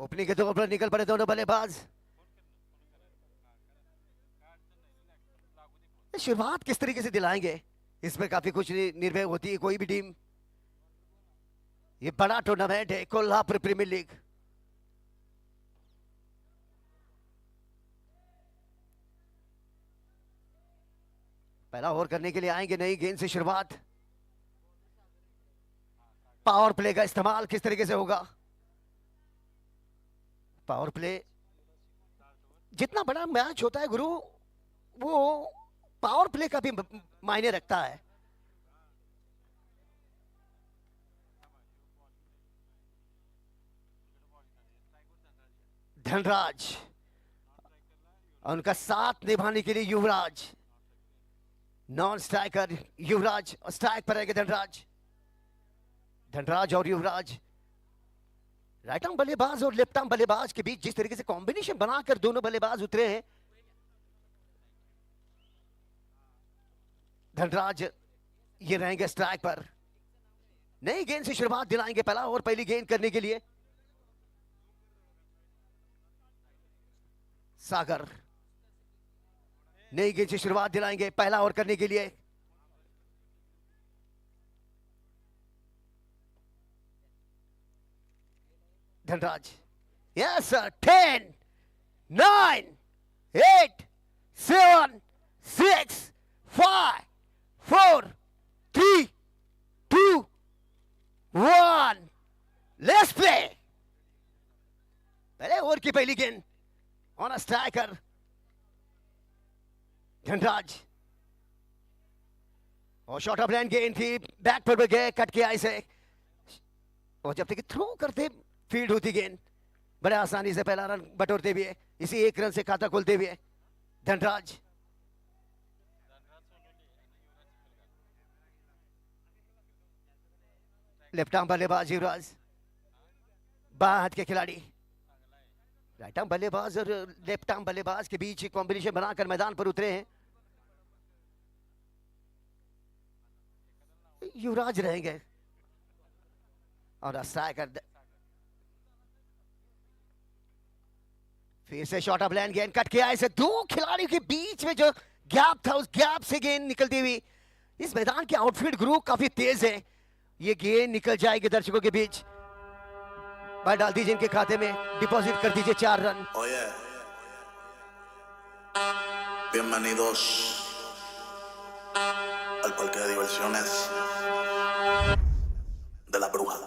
Opening के तौर पर निकल पड़े दोनों बल्लेबाज। शुरुआत किस तरीके से दिलाएंगे, इस पर काफी कुछ निर्भर होती है कोई भी टीम। ये बड़ा टूर्नामेंट है कोल्हापुर प्रीमियर लीग। पहला ओवर करने के लिए आएंगे नई गेंद से शुरुआत। पावर प्ले का इस्तेमाल किस तरीके से होगा। पावर प्ले, जितना बड़ा मैच होता है गुरु, वो पावर प्ले का भी मायने रखता है। धनराज, उनका साथ निभाने के लिए युवराज, नॉन स्ट्राइकर युवराज, स्ट्राइक पर रहेंगे धनराज। धनराज और युवराज, राइट आर्म बल्लेबाज और लेफ्ट आर्म बल्लेबाज के बीच जिस तरीके से कॉम्बिनेशन बनाकर दोनों बल्लेबाज उतरे हैं। धनराज ये रहेंगे स्ट्राइक पर। नई गेंद से शुरुआत दिलाएंगे पहला और पहली गेंद करने के लिए। सागर नई गेंद से शुरुआत दिलाएंगे पहला ओवर करने के लिए। Dhanraj, yes sir. 10, 9, 8, 7, 6, 5, 4, 3, 2, 1, let's play. पहले ओवर की पहली गेंद ऑन अ स्ट्राइकर धनराज, और शॉर्ट ऑफ लाइन गेंद थी, बैक पर गए, कट किया इसे, और जब तक थ्रो करते फील्ड होती गेंद, बड़े आसानी से पहला रन बटोरते हुए, इसी एक रन से खाता खोलते हुए धनराज। लेफ्ट आर्म बल्लेबाज युवराज, बाएं हाथ के खिलाड़ी। राइट आर्म बल्लेबाज और लेफ्ट आर्म बल्लेबाज के बीच कॉम्बिनेशन बनाकर मैदान पर उतरे हैं। युवराज रहेंगे और स्ट्राइकर। फिर से शॉर्ट ऑफ लाइन गेंद कट किया इसे, दो खिलाड़ियों के बीच में जो गैप था उस गैप से गेंद निकलती हुई। इस मैदान के आउटफील्ड ग्रुप काफी तेज है, ये गेंद निकल जाएगी दर्शकों के बीच। बाहर डाल दीजिए इनके खाते में, डिपॉजिट कर दीजिए 4 run. Oye, bienvenidos al parque de diversiones de la bruja.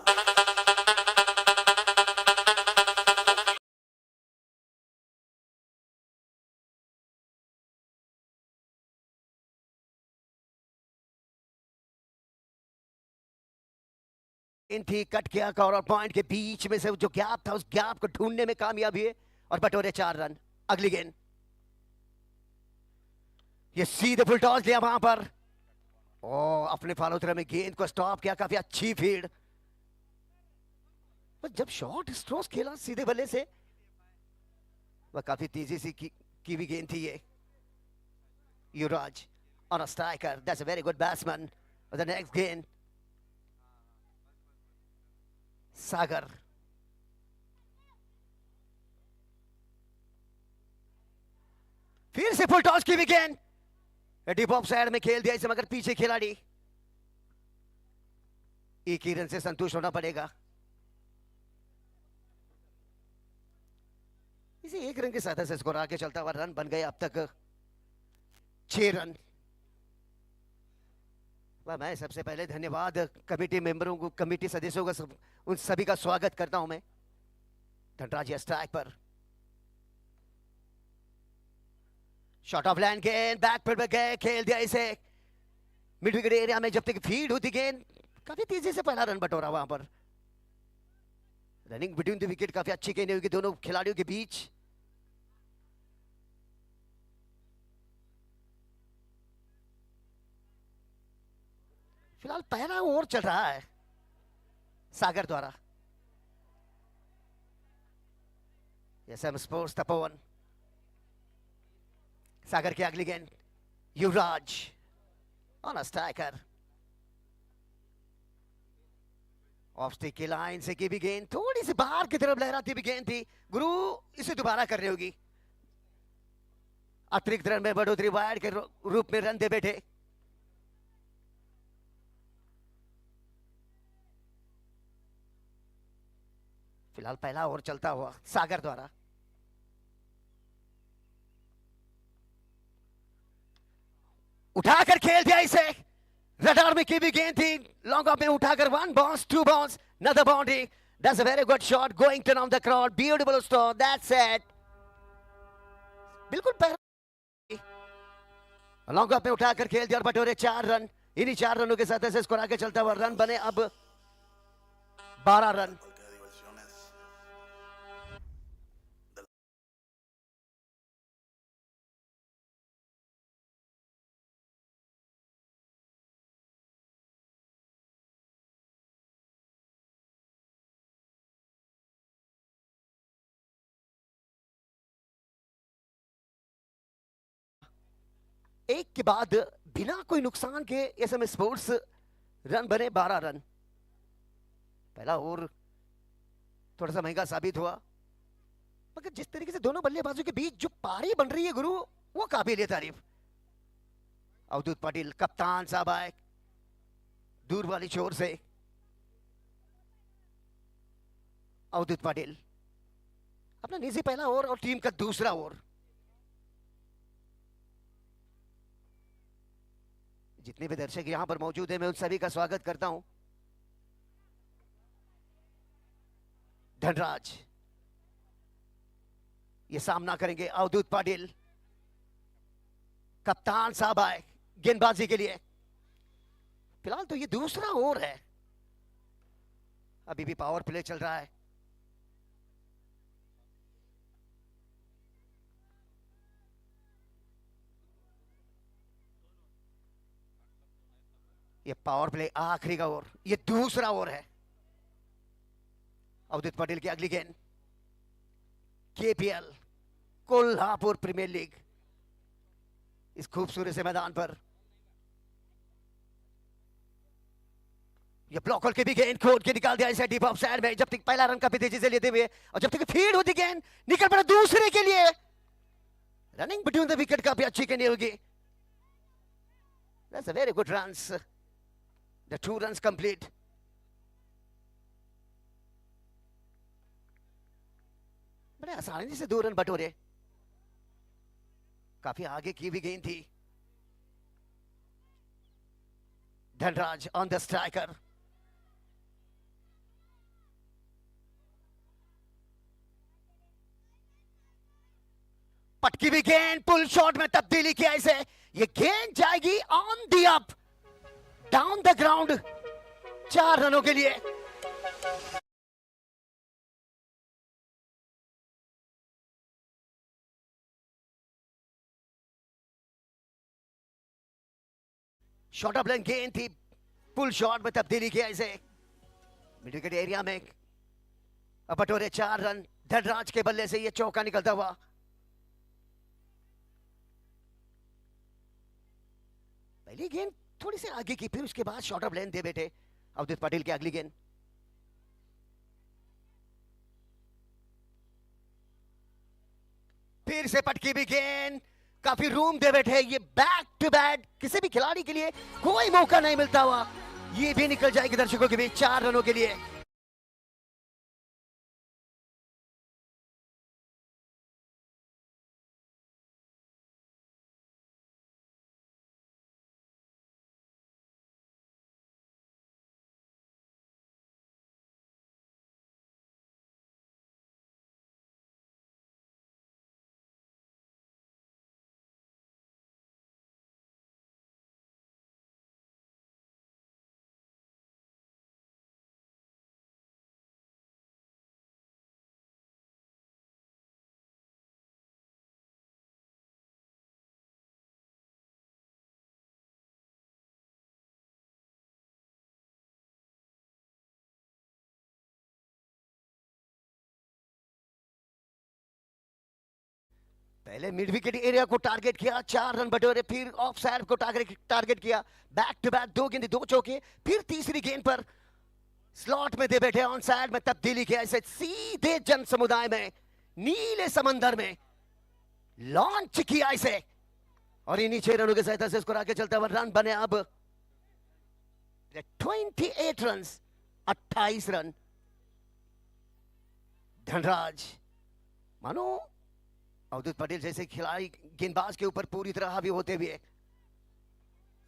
थी कट किया कॉर्नर पॉइंट के बीच में से जो गैप था उस गैप को ढूंढने में कामयाब हुए और बटोरे 4 रन। अगली गेंद, ये सीधे फुल टॉस लिया वहां पर, ओ अपने फॉलो थ्रो में गेंद को स्टॉप किया, काफी अच्छी फील्ड। जब शॉर्ट स्ट्रोक खेला सीधे बल्ले से, वह काफी तेजी से की भी गेंद थी ये। युवराज on a striker, that's a very good batsman. The next गेंद सागर, फिर से फुल टॉस की विकेट, डीप ऑफ साइड में खेल दिया इसे, मगर पीछे खिलाड़ी, एक ही रन से संतुष्ट होना पड़ेगा। इसे एक रन के साथ से स्कोर आगे चलता हुआ रन बन गए अब तक 6 रन। मैं सबसे पहले धन्यवाद कमेटी मेंबरों को, कमेटी सदस्यों का, उन सभी का स्वागत करता हूं मैं। Dhanraj strike per, short of line गेंद बैक पर गए, खेल दिया इसे मिड विकेट एरिया में। जब तक फील्ड होती गेंद, काफी तेजी से पहला रन बटोरा वहां पर। रनिंग बिटवीन द विकेट काफी अच्छी गेंद हुई दोनों खिलाड़ियों के बीच। फिलहाल पहला ओवर चल रहा है सागर द्वारा। एसएम स्पोर्ट्स तपोवन, सागर की अगली गेंद, Yuvraj on a striker, off stick की लाइन से की भी गेंद थोड़ी सी बाहर की तरफ लहराती भी गेंद थी। गुरु इसे दोबारा करनी होगी। अतिरिक्त रन में बढ़ोतरी वाइड के रूप में रन दे बैठे। फिलहाल पहला ओवर चलता हुआ सागर द्वारा। उठाकर खेल दिया इसे। रडार में की भी गेंद थी। लॉन्ग ऑफ में उठाकर 1 bounce 2 bounce another boundary. That's a very good shot going to around the crowd. Beautiful stop. That's it. बिल्कुल पहले लॉन्ग ऑफ में उठाकर खेल दिया और बटोरे 4 रन। इन्हीं 4 रनों के साथ ऐसे स्कोर आगे चलता हुआ रन बने अब 12 रन। Parque de diversiones. एक के बाद बिना कोई नुकसान के एसएम स्पोर्ट्स रन बने 12 रन। पहला ओवर थोड़ा सा महंगा साबित हुआ, मगर जिस तरीके से दोनों बल्लेबाजों के बीच जो पारी बन रही है गुरु, वो काबिल तारीफ। अवधूत पाटिल कप्तान साहब आए दूर वाली छोर से। अवधूत पाटिल अपना निजी पहला ओवर और टीम का दूसरा ओवर। जितने भी दर्शक यहां पर मौजूद हैं मैं उन सभी का स्वागत करता हूं। धनराज ये सामना करेंगे अवधूत पाटिल। कप्तान साहब आए गेंदबाजी के लिए। फिलहाल तो ये दूसरा ओवर है, अभी भी पावर प्ले चल रहा है। ये पावर प्ले आखिरी का ओवर, ये दूसरा ओवर है। अवधूत पाटिल की अगली गेंद। केपीएल कोल्हापुर प्रीमियर लीग इस खूबसूरत से मैदान पर। ये ब्लॉक होल के भी गेंद खोद के निकाल दिया इसे डीप ऑफ साइड में। जब तक पहला रन काफी तेजी से लेते हुए और जब तक फील्ड होती गेंद निकल पड़ा दूसरे के लिए। रनिंग बिटवीन द विकेट काफी अच्छी करनी होगी। That's a very good runs. The 2 runs complete. बड़े आसानी से 2 रन बटोरे। काफी आगे की भी गेंद थी। Dhanraj on the striker. पटकी भी गेंद पुल शॉट में तब्दीली किया इसे। ये गेंद जाएगी on the up down the ground 4 रनों के लिए। शॉर्ट ऑफ लाइन गेंद थी, पुल शॉट में तब्दीली किया इसे मिड विकेट एरिया में। अब बटोरे 4 रन। धनराज के बल्ले से ये चौका निकलता हुआ। पहली गेंद थोड़ी सी आगे की, फिर उसके बाद शॉर्ट ऑफ लाइन दे बैठे अवधूत पाटिल की अगली गेंद। फिर से पटकी भी गेंद, काफी रूम दे बैठे। ये बैक टू बैक किसी भी खिलाड़ी के लिए कोई मौका नहीं मिलता हुआ। ये भी निकल जाएगी दर्शकों के बीच 4 रनों के लिए। पहले मिड विकेट एरिया को टारगेट किया, 4 रन बटोरे। फिर ऑफ साइड को टारगेट किया। बैक टू बैक 2 गेंद 2 चौके। फिर तीसरी गेंद पर स्लॉट में दे बैठे, ऑन साइड में तब्दीली किया इसे सीधे जन समुदाय में, नीले समंदर में लॉन्च किया इसे, और इन्हीं 6 रनों के सहायता से स्कोर आगे चलता हुआ रन बने अब 28 रन, 28 रन। धनराज मानो अवधूत पटेल जैसे खिलाड़ी गेंदबाज के ऊपर पूरी तरह हावी होते हुए,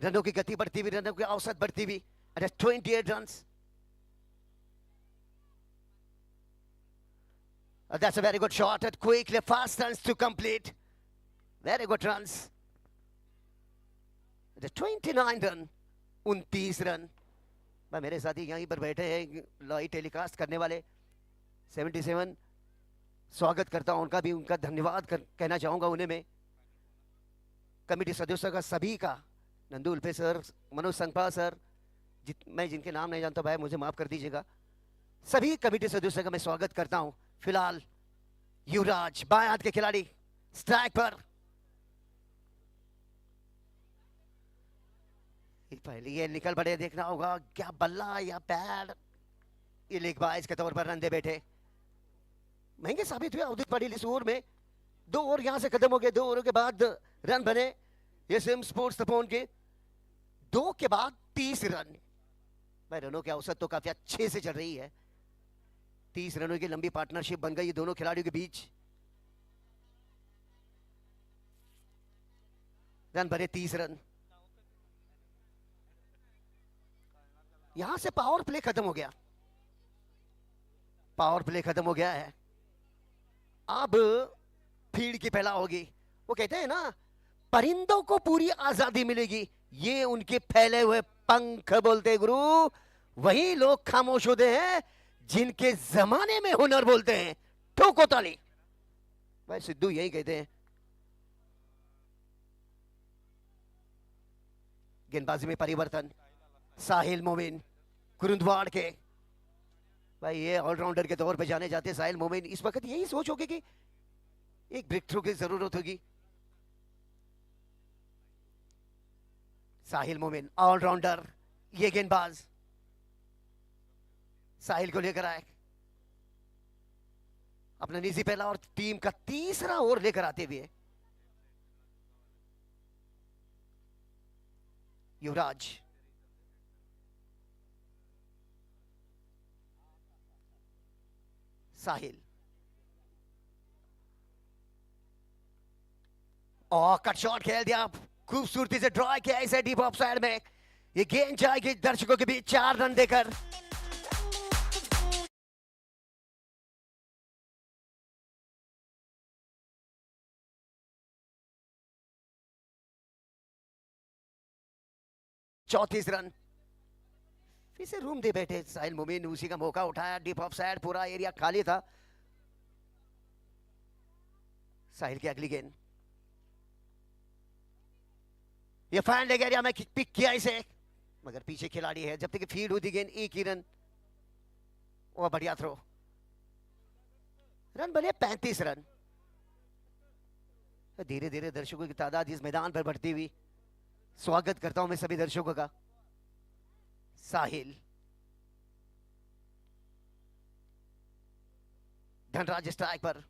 रनों की गति बढ़ती हुई, रनों की औसत बढ़ती हुई। 28 run. That's a very good shot at quickly, fast runs to complete. Very good runs. 29 run, 29 run. मैं मेरे साथी यहीं पर बैठे हैं लाइव टेलीकास्ट करने वाले 77, स्वागत करता हूं उनका भी, उनका धन्यवाद कहना चाहूंगा उन्हें मैं, कमेटी सदस्यों का सभी का, नंदू उल्फे सर, मनोज संगपा सर, मैं जिनके नाम नहीं जानता भाई मुझे माफ कर दीजिएगा, सभी कमेटी सदस्यों का मैं स्वागत करता हूं। फिलहाल युवराज बाएं हाथ के खिलाड़ी स्ट्राइक पर, पहले ये निकल पड़े, देखना होगा क्या बल्ला या पैड, ये लेग बाइज के तौर पर रन दे बैठे, महंगे साबित हुए अवधूत पटेल इस ओवर में। 2 ओवर यहां से खत्म हो गए, 2 ओवरों के बाद रन बने एसएम स्पोर्ट्स तपोन के, 2 के बाद 30 रन। भाई रनों की औसत तो काफी अच्छे से चल रही है, 30 रनों की लंबी पार्टनरशिप बन गई दोनों खिलाड़ियों के बीच। रन बने 30 रन। यहां से पावर प्ले खत्म हो गया, पावर प्ले खत्म हो गया है, अब फील्ड की पहला होगी। वो कहते हैं ना परिंदों को पूरी आजादी मिलेगी, ये उनके फैले हुए पंख बोलते गुरु, वही लोग खामोश होते हैं जिनके जमाने में हुनर बोलते हैं। ठोको ताली। भाई सिद्धू यही कहते हैं। गेंदबाजी में परिवर्तन, साहिल मोमिन कुरुंदवाड़ के, भाई ये ऑलराउंडर के तौर पे जाने जाते साहिल मोमिन, इस वक्त यही सोच होगी कि एक ब्रेक थ्रू की जरूरत होगी। साहिल मोमिन ऑलराउंडर, ये गेंदबाज साहिल को लेकर आए, अपना निजी पहला और टीम का तीसरा ओवर लेकर आते हुए युवराज, साहिल, और कट शॉट खेल दिया, खूबसूरती से ड्रॉ किया इसे डीप ऑफ साइड में, ये गेंद जाएगी दर्शकों के बीच 4 रन देकर। चौतीस रन। फिर से रूम दे बैठे साहिल मोमिन, उसी का मौका उठाया, डीप ऑफ साइड, पूरा एरिया खाली था। साहिल की अगली गेंद, ये फाइन लेग एरिया में पिक किया इसे, मगर पीछे खिलाड़ी है, जब तक फीड हुई गेंद 1 ही रन, वो बढ़िया थ्रो, रन बने 35 रन। धीरे धीरे दर्शकों की तादाद इस मैदान पर बढ़ती हुई, स्वागत करता हूं मैं सभी दर्शकों का। साहिल, धनराज स्ट्राइक पर,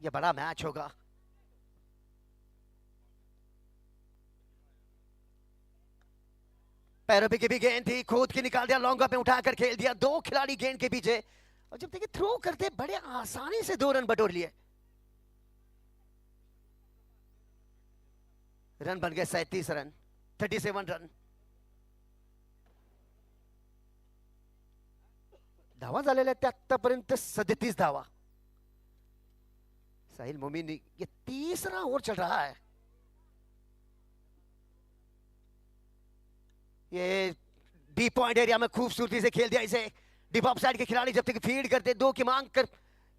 यह बड़ा मैच होगा। पैरों पे की भी गेंद थी, खोद के निकाल दिया, लॉन्ग पे उठाकर खेल दिया, 2 खिलाड़ी गेंद के पीछे, और जब देखिए थ्रो करते बड़े आसानी से 2 रन बटोर लिए। रन बन गए 37 रन, 37 रन। धावा झालेल्या त्या आतापर्यंत 37 धावा। साहिल मोमिन, ये तीसरा ओवर चल रहा है, ये डीप पॉइंट एरिया में खूबसूरती से खेल दिया इसे, डीप ऑफ साइड के खिलाड़ी जब तक फील्ड करते 2 की मांग कर,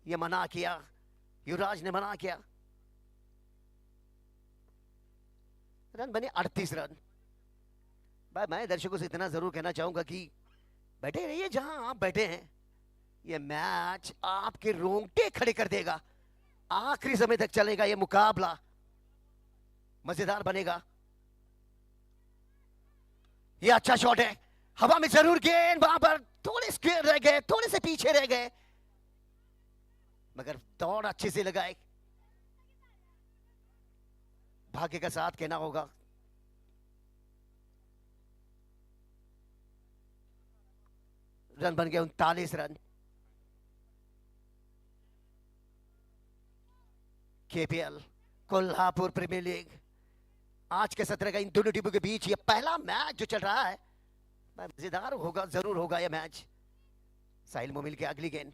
ये मना किया, युवराज ने मना किया। रन बने 38 रन। भाई मैं दर्शकों से इतना जरूर कहना चाहूंगा कि बैठे रहिए जहां आप बैठे हैं, ये मैच आपके रोंगटे खड़े कर देगा, आखिरी समय तक चलेगा ये मुकाबला, मजेदार बनेगा। ये अच्छा शॉट है, हवा में जरूर गेंद, वहां पर थोड़े स्क्वेयर रह गए, थोड़े से पीछे रह गए, मगर दौड़ अच्छे से लगाए। भाग्य का साथ कहना होगा। रन बन गए 39 run. KPL Kolhapur Premier League आज के सत्र का इन दोनों टीमों के बीच ये पहला मैच जो चल रहा है, मजेदार होगा, जरूर होगा ये मैच। साहिल मोमिल की अगली गेंद,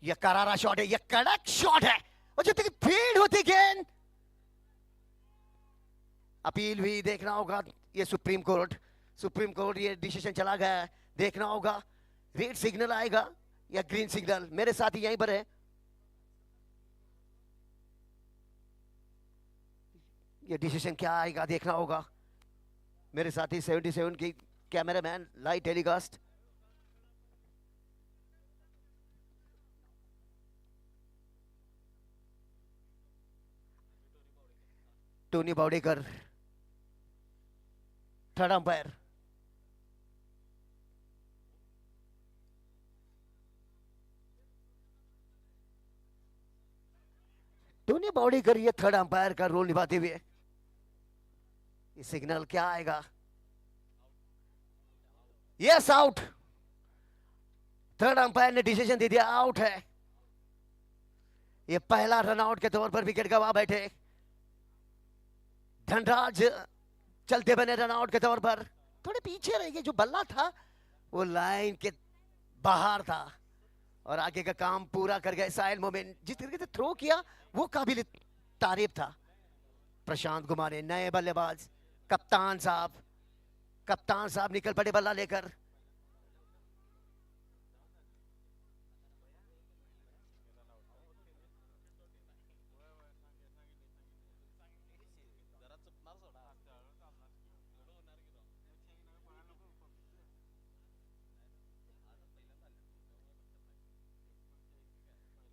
ये करारा शॉट है, ये कड़क शॉट है, और जब तक फील्ड होती गेंद, अपील भी देखना होगा। ये सुप्रीम कोर्ट ये डिसीजन चला गया है, देखना होगा रेड सिग्नल आएगा या ग्रीन सिग्नल। मेरे साथी यहीं पर है, ये डिसीजन क्या आएगा देखना होगा। मेरे साथी 77 की cameraman live telecast. Tony Bawdekar third umpire. Tony Bawdekar ये थर्ड अंपायर का रोल निभाते हुए, ये सिग्नल क्या आएगा? Yes, out. थर्ड अंपायर ने डिसीजन दे दिया, आउट है। ये पहला रन आउट के तौर पर विकेट गवा बैठे धनराज, चलते बने रन आउट के तौर पर। थोड़े पीछे रह गए, जो बल्ला था वो लाइन के बाहर था, और आगे का काम पूरा कर गए साहिल मोमिन। जिस तरीके से थ्रो किया वो काबिल तारीफ था। प्रशांत गुमाने नए बल्लेबाज, कप्तान साहब निकल पड़े बल्ला लेकर।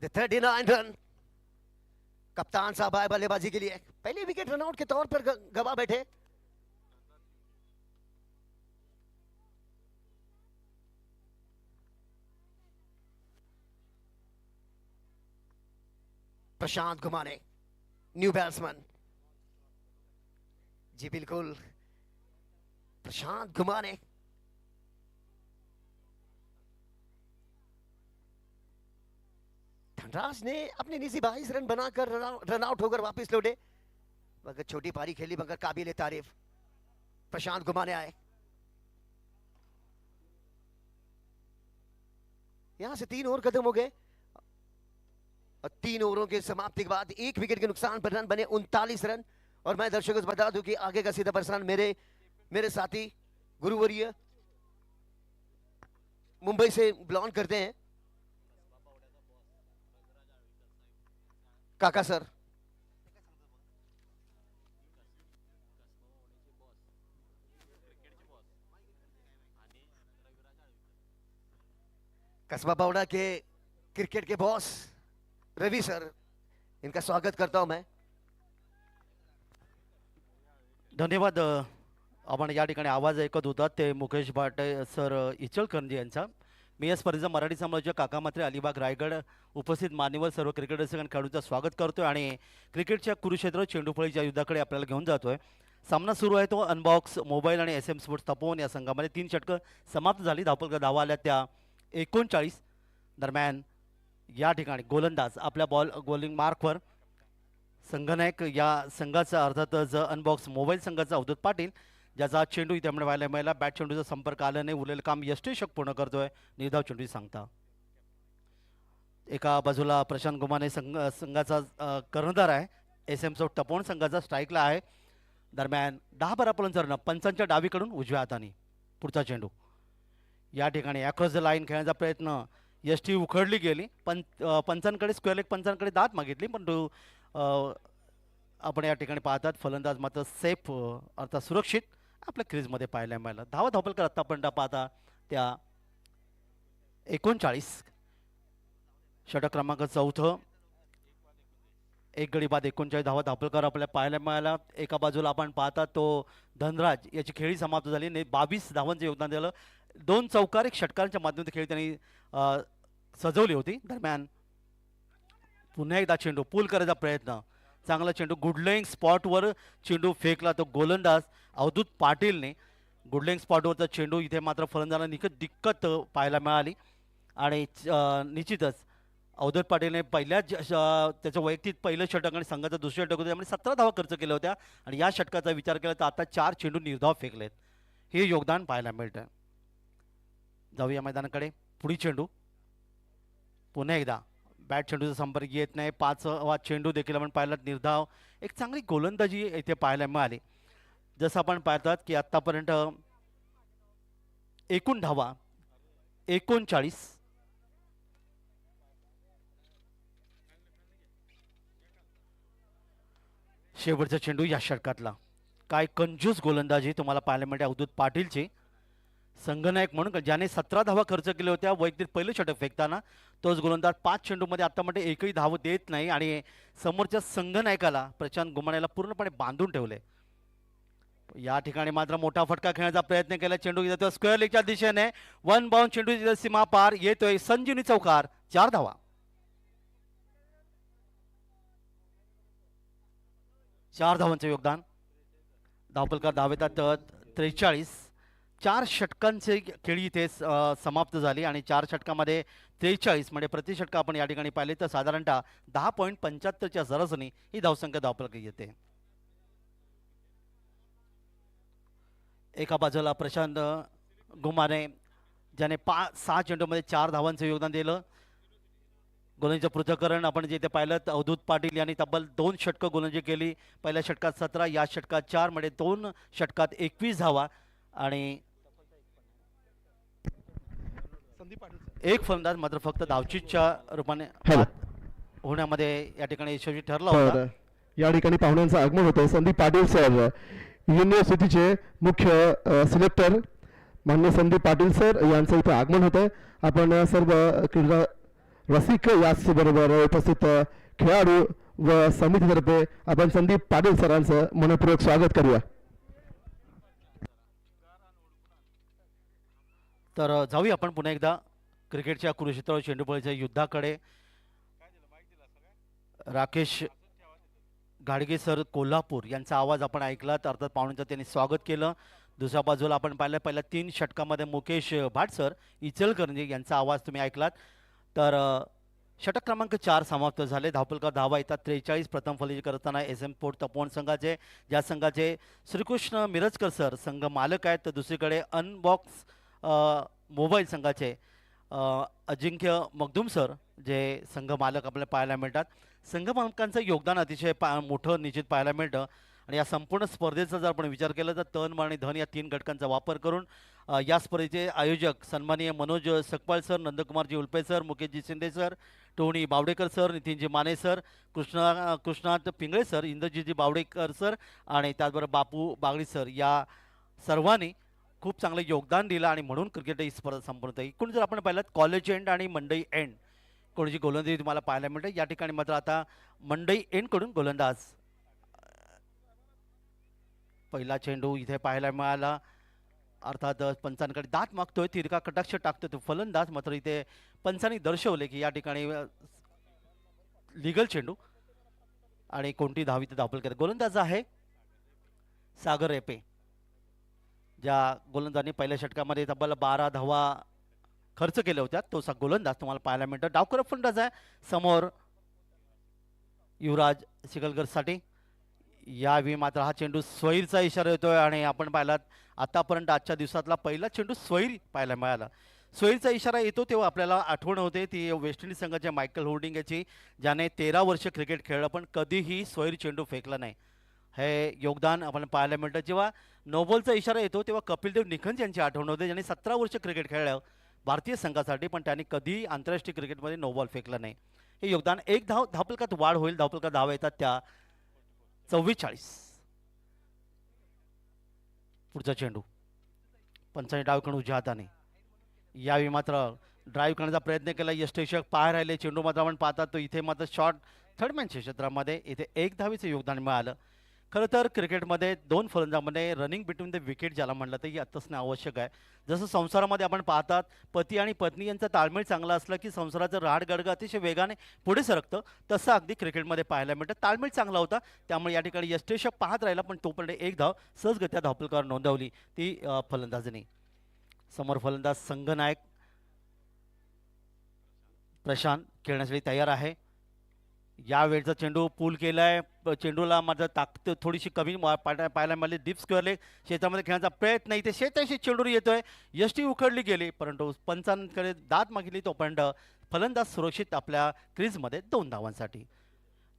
The 39 रन कप्तान साहब आए बल्लेबाजी के लिए, पहले विकेट रनआउट के तौर पर गवा बैठे। प्रशांत घुमाने न्यू बैट्समैन। जी बिल्कुल, प्रशांत घुमाने। धनराज ने अपने निजी 22 रन बनाकर रन आउट होकर वापस लौटे, मगर छोटी पारी खेली, मगर काबिल तारीफ। प्रशांत घुमाने आए, यहां से 3 ओवर खत्म हो गए, और 3 ओवरों के समाप्ति के बाद 1 विकेट के नुकसान पर रन बने 39 रन। और मैं दर्शकों को बता दूं कि आगे का सीधा प्रसारण मेरे साथी गुरुवर्य मुंबई से बिलोंग करते हैं, काका सर। कस्बा बावड़ा के क्रिकेट के बॉस रवि सर, इनका स्वागत करता हूं मैं। धन्यवाद. आपण या ठिकाणी आवाज ऐकत होतात ते मुकेश भाट सर इचलकरंजी यांचा. मी या स्पर्धेचा मराठी समालोचक काका मात्रे अलिबाग रायगड. उपस्थित मान्यवर सर्व क्रिकेट रसिक आणि खेळाडूंचं स्वागत करतोय आणि क्रिकेटच्या कुरुक्षेत्र चेंडूफळीच्या युद्धाकडे आपल्याला घेऊन जातोय. सामना सुरू आहे तो अनबॉक्स मोबाईल आणि SM स्पोर्ट्स तपोवन या संघामध्ये 3 षटकं समाप्त झाली. धावा आल्या त्या 39. दरम्यान या ठिकाणी गोलंदाज आपल्या बॉलिंग मार्कवर संघनायक या संघाचा अर्थातच अनबॉक्स मोबाईल संघाचा अवधूत पाटील, ज्याचा चेंडू इथे आपण पाहायला मिळाला. बॅट चेंडूचा संपर्क आला नाही, उरलेलं काम यष्टीशक पूर्ण करतोय निर्धाव चेंडू सांगता. एका बाजूला प्रशांत गुमाने संघाचा कर्णधार आहे, SM स्पोर्ट्स तपोवन संघाचा स्ट्राईकला आहे. दरम्यान 10-12 फलंदाज रन पंचांच्या डावीकडून उजव्या हाताने पुढचा चेंडू. या ठिकाणी अक्रॉस द लाईन खेळण्याचा प्रयत्न, यष्टी उखडली गेली, पंचांकडे स्क्वेअर लेग पंचांकडे दाद मागितली, परंतु आपण या ठिकाणी पाहतात फलंदाज मात्र सेफ अर्थात सुरक्षित आपल्या क्रीजमध्ये पाहायला मिळाला. धावपलकर आत्तापर्यंत पाहता त्या 39. षटक क्रमांक 4. एक गडी बाद 39 धावा धापलकर आपल्याला पाहायला मिळाला. एका बाजूला आपण पाहता तो धनराज याची खेळी समाप्त झाली आणि 22 धावांचं योगदान दिलं. 2 चौकार 1 षटकारांच्या माध्यमातून खेळी त्यांनी सजवली होती. दरम्यान पुन्हा एकदा चेंडू पूल करायचा प्रयत्न, चांगला चेंडू गुडलेंग स्पॉटवर चेंडू फेकला तो गोलंदाज अवधूत पाटीलने. गुडलेंग स्पॉटवरचा चेंडू इथे मात्र फलंदाजांना दिक्कत पाहायला मिळाली आणि निश्चितच अवधूत पाटीलने त्याचं वैयक्तिक पहिलं षटक आणि संघाचं दुसरं षटक होतं, त्यामुळे 17 धावा खर्च केल्या होत्या आणि या षटकाचा विचार केला तर आता 4 चेंडू निर्धाव फेकलेत. हे योगदान पाहायला मिळतं. जाऊया मैदानाकडे. पुढील चेंडू पुन्हा एकदा बॅट चेंडूचा संपर्क येत नाही. 5वा चेंडू देखील आपण पाहिला निर्धाव. एक चांगली गोलंदाजी इथे पाहायला मिळाली. जसं आपण पाहतात की आत्तापर्यंत एकूण धावा 39. शेवटचा चेंडू या षटकातला. काय कंजूस गोलंदाजी तुम्हाला पाहायला मिळते अवधूत पाटीलची. संघनायक म्हणून ज्याने 17 धावा खर्च केल्या होत्या वैयक्तिक पहिलं षटक फेकताना, तोच गोलंदाज 5 चेंडूमध्ये आत्तामध्ये एकही धाव देत नाही आणि समोरच्या संघनायकाला प्रशांत गुमाण्याला पूर्णपणे बांधून ठेवले. या ठिकाणी मात्र मोठा फटका खेळण्याचा प्रयत्न केला. चेंडू येतो स्क्वेअर लेगच्या दिशेने. 1 बाउंड चेंडू सीमा पार येतोय. संजीवनी चौकार. 4 धावा. 4 धावांचं योगदान. धावपलकार धाव येतात 43. 4 षटकांचे खेळी इथे समाप्त झाली आणि 4 षटकामध्ये 43 म्हणजे प्रति षटक आपण या ठिकाणी पाहिले तर साधारणतः 10.75च्या सरासरी ही धावसंख्या धावपलकार येते. एका बाजूला प्रशांत गुमाने ज्याने 6 चेंडूमध्ये 4 धावांचं योगदान दिलं. गोलंदाजीचं पृथक्करण आपण जिथे पाहिलं तर अवधूत पाटील यांनी तब्बल 2 षटकं गोलंदाजी केली. पहिल्या षटकात 17, या षटकात 4 म्हणजे 2 षटकात 21 धावा आणि एक फलंदाज मात्र फक्त धावचीच्या रूपाने होण्यामध्ये या ठिकाणी यशस्वी ठरला होता. या ठिकाणी पाहुण्यांचं आगमन होतं. संदीप पाटील सर युनिव्हर्सिटीचे मुख्य सिलेक्टर माननीय संदीप पाटील सर यांचं इथं आगमन होतं. आपण सर्व क्रीडा रसिक याचबरोबर उपस्थित खेळाडू व समितीतर्फे आपण संदीप पाटील सरांचं मनपूर्वक स्वागत करूया. तर जाऊया आपण पुन्हा एकदा क्रिकेटच्या कुरुक्षेत्रावर चेंडूपळीच्या युद्धाकडे. राकेश गाडगे सर कोल्हापूर यांचा आवाज आपण ऐकला तर अर्थात पाहुण्यांचं त्यांनी स्वागत केलं. दुसऱ्या बाजूला आपण पाहिलं पहिल्या 3 षटकामध्ये मुकेश भाट सर इचलकरंजी यांचा आवाज तुम्ही ऐकलात. तर षटक क्रमांक 4 समाप्त झाले. धावपलकार धावा येतात 43. प्रथम फलंदाजी करताना SM स्पोर्ट तपोवन संघाचे ज्या संघाचे श्रीकृष्ण मिरजकर सर संघ मालक आहेत, तर दुसरीकडे अनबॉक्स मोबाईल संघाचे अजिंक्य मगदूम सर जे संघ मालक आपल्याला पाहायला मिळतात. संघ मालकांचं योगदान अतिशय मोठं निश्चित पाहायला मिळतं आणि या संपूर्ण स्पर्धेचा जर आपण विचार केला तर तन मन आणि धन या 3 घटकांचा वापर करून या स्पर्धेचे आयोजक सन्माननीय Manoj Sakpal sir, Nandkumarji Ulpe sir, Mukeshji Shinde sir, Tony Bawdekar sir, Nitinji Mane sir, Krishnat Pingle sir, Indrajitji Bawdekar sir आणि त्याचबरोबर बापू बागडी सर या सर्वांनी खूप चांगलं योगदान दिलं आणि म्हणून क्रिकेट ही स्पर्धा संपन्न होते. एकूण जर आपण पाहिलं कॉलेज एंड आणि मंडई एंड कोणची गोलंदाजी तुम्हाला पाहायला मिळते. या ठिकाणी मात्र आता मंडई एंडकडून गोलंदाज पहिला चेंडू इथे पाहायला मिळाला. अर्थात पंचांकडे दात मागतोय, तिरका कटाक्ष टाकतोय तो फलंदाज. मात्र इथे पंचांनी दर्शवले की या ठिकाणी लिगल चेंडू आणि कोणती धावी ते धावपल करत. गोलंदाज आहे सागर रेपे ज्या गोलंदाजांनी पहिल्या षटकामध्ये तब्बल 12 धावा खर्च केल्या होत्या तो गोलंदाज तुम्हाला पाहायला मिळतो. डावकर फलंदाज आहे समोर युवराज सिकलकरसाठी. यावेळी मात्र हा चेंडू स्वैरचा इशारा येतोय आणि आपण पाहिलात आतापर्यंत आजच्या दिवसातला पहिला चेंडू स्वैर पाहायला मिळाला. स्वैरचा इशारा येतो तेव्हा आपल्याला आठवण होते ती वेस्ट इंडिज संघाच्या मायकल होल्डिंग याची ज्याने 13 वर्ष क्रिकेट खेळलं पण कधीही स्वैर चेंडू फेकला नाही. हे योगदान आपण पाहायला मिळतं. जेव्हा नोबॉलचा इशारा येतो तेव्हा कपिलदेव निखंज यांची आठवण होते ज्यांनी 17 वर्ष क्रिकेट खेळलं भारतीय संघासाठी पण त्यांनी कधीही आंतरराष्ट्रीय क्रिकेटमध्ये नोबॉल फेकला नाही. हे योगदान. एक धावपलकात वाढ होईल. धावपलकात धावा येतात त्या 44. पुढचा चेंडू पंचांनी डावीकडून उजव्या हाताने. यावेळी मात्र ड्राईव्ह करण्याचा प्रयत्न केला, यष्टेशक पाय राहिले, चेंडू मात्र आपण पाहतात तो इथे मात्र शॉट थर्ड मॅनच्या क्षेत्रामध्ये इथे 1 धावेचं योगदान मिळालं. खरं तर क्रिकेटमध्ये 2 फलंदाजामध्ये रनिंग बिटवीन द विकेट ज्याला म्हटलं तर हे असणं आवश्यक आहे. जसं संसारामध्ये आपण पाहतात पती आणि पत्नी यांचा ताळमेळ चांगला असला की संसाराचं राडगडगं अतिशय वेगाने पुढे सरकतं, तसं अगदी क्रिकेटमध्ये पाहायला मिळतं. ताळमेळ चांगला होता, त्यामुळे या ठिकाणी यष्टेशक पाहत राहिला, पण तोपर्यंत 1 धाव सहजगत्या धावफलकावर नोंदवली ती फलंदाजाने. समोर फलंदाज संघनायक प्रशांत खेळण्यासाठी तयार आहे. या वेळचा चेंडू पूल केलाय, चेंडूला मात्र ताकद थोडीशी कमी पाहायला मिळाली. डीप स्क्वेअर लेग क्षेत्रामध्ये खेळण्याचा प्रयत्न इथे शेताशी चेंडू येतोय, यष्टी उखडली गेली, परंतु पंचांकडे दाद मागितली तोपर्यंत फलंदाज सुरक्षित आपल्या क्रीजमध्ये 2 धावांसाठी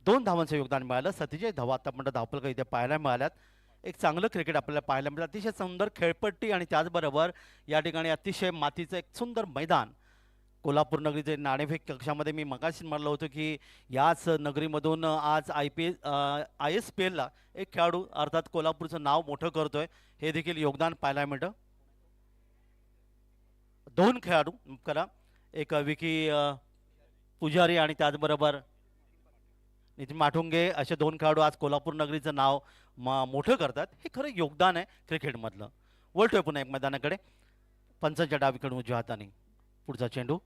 2 धावांचं योगदान मिळालं. 47 धावा आतापर्यंत धावफलक इथे पाहायला मिळाल्यात. एक चांगलं क्रिकेट आपल्याला पाहायला मिळतं, अतिशय सुंदर खेळपट्टी आणि त्याचबरोबर या ठिकाणी अतिशय मातीचं एक सुंदर मैदान. कोल्हापूर नगरीचे नाणेफेक कक्षामध्ये मी मगाशी म्हणलं होतं की याच नगरीमधून आज ISPLला एक खेळाडू अर्थात कोल्हापूरचं नाव मोठं करतोय, हे देखील योगदान पाहायला मिळतं. 2 खेळाडू करा, एक विकी पुजारी आणि त्याचबरोबर नितीन माठुंगे असे 2 खेळाडू आज कोल्हापूर नगरीचं नाव मोठं करतात. हे खरं योगदान आहे क्रिकेटमधलं. वळतोय पुन्हा एक मैदानाकडे, पंचांच्या डावीकडून उजव्या हाताने पुढचा चेंडू.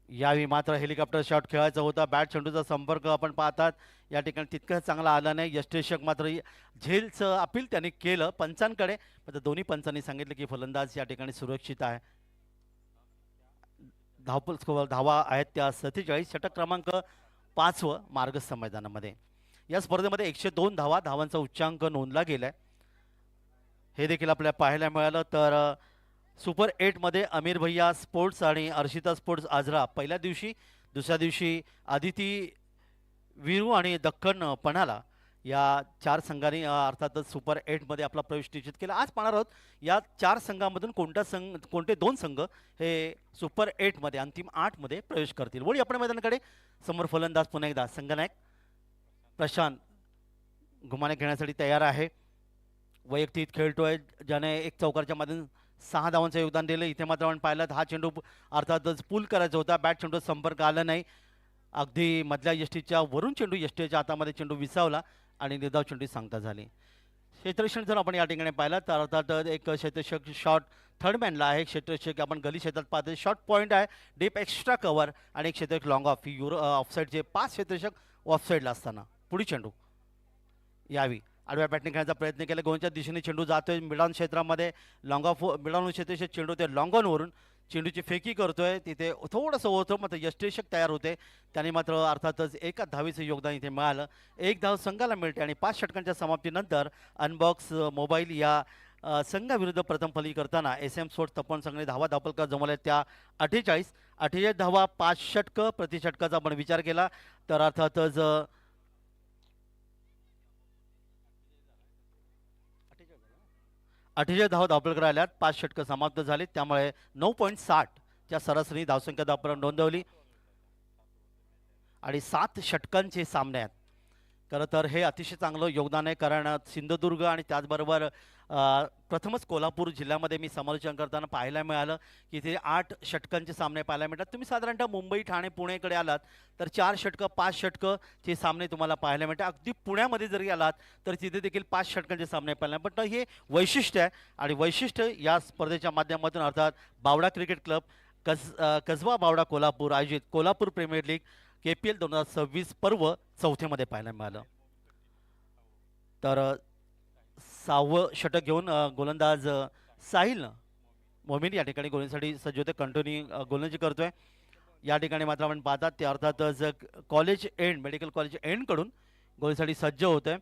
यावेळी मात्र हेलिकॉप्टर शॉट खेळायचा होता, बॅट चेंडूचा संपर्क आपण पाहतात या ठिकाणी तितकं चांगला आला नाही. यष्टेशक मात्र झेलचं अपील त्यांनी केलं पंचांकडे, मात्र दोन्ही पंचांनी सांगितलं की फलंदाज या ठिकाणी सुरक्षित आहे. धावा आहेत त्या 47, षटक क्रमांक 5 मार्गस्थ मैदानामध्ये. या स्पर्धेमध्ये 102 धावांचा उच्चांक नोंदला गेलाय, हे देखील आपल्याला पाहायला मिळालं. तर सुपर 8मध्ये अमीर भैया स्पोर्ट्स आणि अर्शिता स्पोर्ट्स आजरा पहिल्या दिवशी, दुसऱ्या दिवशी आदिती वीरू आणि दक्कन पणाला या 4 संघांनी अर्थातच सुपर 8मध्ये आपला प्रवेश निश्चित केला. आज पाहणार आहोत या 4 संघांमधून कोणते 2 संघ हे सुपर 8मध्ये अंतिम 8मध्ये प्रवेश करतील. वळी आपण मैदानाकडे. समोर फलंदाज पुन्हा एकदा संघनायक प्रशांत घुमाने घेण्यासाठी तयार आहे. वैयक्तिक खेळतोय, ज्याने एक चौकारच्या मधून 6 धावांचं योगदान दिलं. इथे मात्र आपण पाहिलं हा चेंडू अर्थातच पूल करायचा होता, बॅट चेंडू संपर्क आला नाही, अगदी मधल्या यष्टीच्या वरून चेंडू यष्टीच्या हातामध्ये चेंडू विसावला आणि निर्धाव चेंडू सांगता झाली. क्षेत्ररक्षण जर आपण या ठिकाणी पाहिलं तर अर्थात एक क्षेत्ररक्षक शॉट थर्ड मॅनला आहे. क्षेत्ररक्षक आपण गली क्षेत्रात पाहतो, शॉर्ट पॉईंट आहे, डीप एक्स्ट्रा कव्हर आणि एक क्षेत्ररक्षक लॉंग ऑफ. ऑफसाईडचे 5 क्षेत्ररक्षक ऑफसाईडला असताना पुढे चेंडू यावी आडव्या बॅटने खेळण्याचा प्रयत्न केला. गोलच्या दिशेने चेंडू जातोय मिडॉन क्षेत्रामध्ये, लॉंग ऑफ मिडॉन क्षेत्राचे चेंडू ते लॉंग ऑनवरून चेंडूची फेकी करतोय, तिथे थोडंसं होतं मात्र यष्टेशक तयार होते, त्याने मात्र अर्थातच 1 धावेचं योगदान इथे मिळालं. 1 धाव संघाला मिळते आणि 5 षटकांच्या समाप्तीनंतर अनबॉक्स मोबाईल या संघाविरुद्ध प्रथम फलंदाजी करताना SM स्पोर्ट्स तपोवन संघाने धावफलकात जमवल्या त्या 48 धावा, 5 षटकं. प्रति षटकाचा आपण विचार केला तर अर्थातच 48 धावफलक राहिल्यात, 5 षटकं समाप्त झाली, त्यामुळे 9.60 च्या सरासरी धावसंख्या आपण नोंदवली आणि 7 षटकांचे सामने आहेत. खरं तर हे अतिशय चांगलं योगदान आहे, कारण सिंधुदुर्ग आणि त्याचबरोबर प्रथमच कोल्हापूर जिल्ह्यामध्ये मी समालोचन करताना पाहायला मिळालं की इथे 8 षटकांचे सामने पाहायला मिळतात. तुम्ही साधारणतः मुंबई, ठाणे, पुणेकडे आलात तर 4 षटकं 5 षटकंचे सामने तुम्हाला पाहायला मिळतात. अगदी पुण्यामध्ये जरी आलात तर तिथे देखील 5 षटकांचे सामने पाहायला मिळतात. पण हे वैशिष्ट्य आहे आणि वैशिष्ट्य या स्पर्धेच्या माध्यमातून अर्थात बावडा क्रिकेट क्लब कसबा बावडा कोल्हापूर आयोजित कोल्हापूर प्रीमियर लीग KPL 2026 पर्व 4थेमध्ये पाहायला मिळालं. तर 6वं षटक घेऊन गोलंदाज साहिल मोमीन या ठिकाणी गोलंदाजीसाठी सज्ज होते, कंटिन्यू गोलंदाजी करतोय. या ठिकाणी मात्र आपण पाहतात ते अर्थातच कॉलेज एंड मेडिकल कॉलेज एंडकडून गोलंदाजीसाठी सज्ज होतंय.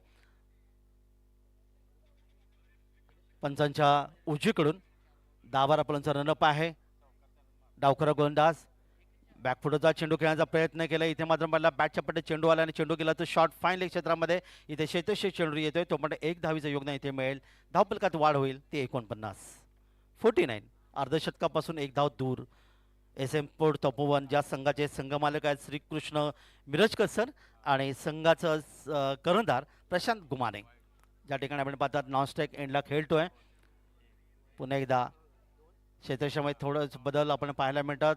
पंचांच्या उजवीकडून 10-12 फलंदाजांचा रनअप आहे. डावखरा गोलंदाज बॅकफुटचा चेंडू खेळण्याचा प्रयत्न केला, इथे मात्र मला बॅटच्या पट्टे चेंडू आला आणि चेंडू गेला तर शॉर्ट फाईन लेग क्षेत्रामध्ये इथे शेतशे चेंडू येतोय, तो पण 1 धावीचं योगदान इथे मिळेल. धावफलकात वाढ होईल ते 49 अर्धशतकापासून 1 धाव दूर. SM स्पोर्ट्स तपोवन ज्या संघाचे संघमालक आहेत श्रीकृष्ण मिरजकर सर आणि संघाचं कर्णधार प्रशांत गुमाने, ज्या ठिकाणी आपण पाहतात नॉनस्ट्राईक एंडला खेळतोय. पुन्हा एकदा क्षेत्रक्षामध्ये थोडं बदल आपण पाहायला मिळतात.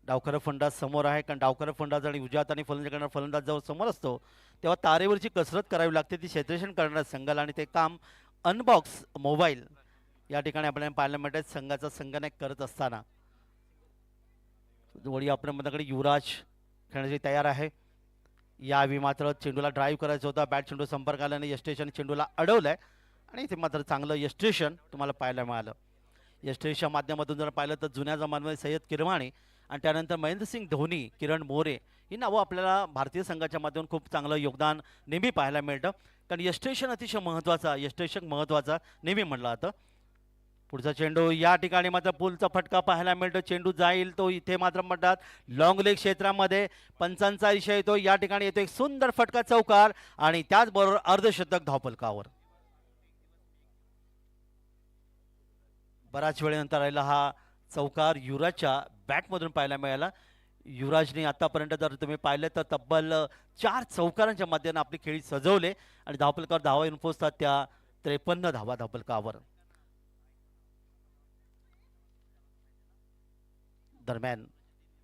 डावखरा फलंदाज समोर आहे, कारण डावखरा फलंदाज आणि उजव्या हाताने फलंदाजी करणारा फलंदाज जेव्हा समोर असतो तेव्हा तारेवरची कसरत करावी लागते ती क्षेत्ररक्षण करणाऱ्या संघाला, आणि ते काम अनबॉक्स मोबाईल या ठिकाणी आपल्याला पाहायला मिळते संघाचा संगणक करत असताना. वळी आपल्या मनाकडे युवराज खेळण्यासाठी तयार आहे. यावेळी मात्र चेंडूला ड्राईव्ह करायचा होता, बॅट चेंडू संपर्क आल्याने यष्टेशन चेंडूला अडवलंय आणि इथे मात्र चांगलं यष्टेशन तुम्हाला पाहायला मिळालं. यष्टेशच्या माध्यमातून जर पाहिलं तर जुन्या जमान्यामध्ये सय्यद किरमाणी आणि त्यानंतर महेंद्रसिंग धोनी, किरण मोरे ही नावं आपल्याला भारतीय संघाच्या माध्यमातून खूप चांगलं योगदान नेहमी पाहायला मिळतं, कारण यष्टेशन अतिशय महत्त्वाचा, यष्टेशक महत्त्वाचा नेहमी म्हटलं जातं. पुढचा चेंडू या ठिकाणी मात्र पुलचा फटका पाहायला मिळतो. चेंडू जाईल तो इथे मात्र म्हणतात लॉंग लेग क्षेत्रामध्ये पंचांचा इशा येतो. या ठिकाणी येतो एक सुंदर फटका चौकार आणि त्याचबरोबर अर्धशतक धावफलकावर. बराच वेळेनंतर आलेला हा चौकार युवराजच्या बॅटमधून पाहायला मिळाला. युवराजने आतापर्यंत जर तुम्ही पाहिलं तर तब्बल 4 चौकारांच्या माध्यमातून आपली खेळी सजवले आणि धावफलकावर धावा येऊन पोहोचतात त्या 53 धावा धावफलकावर. दरम्यान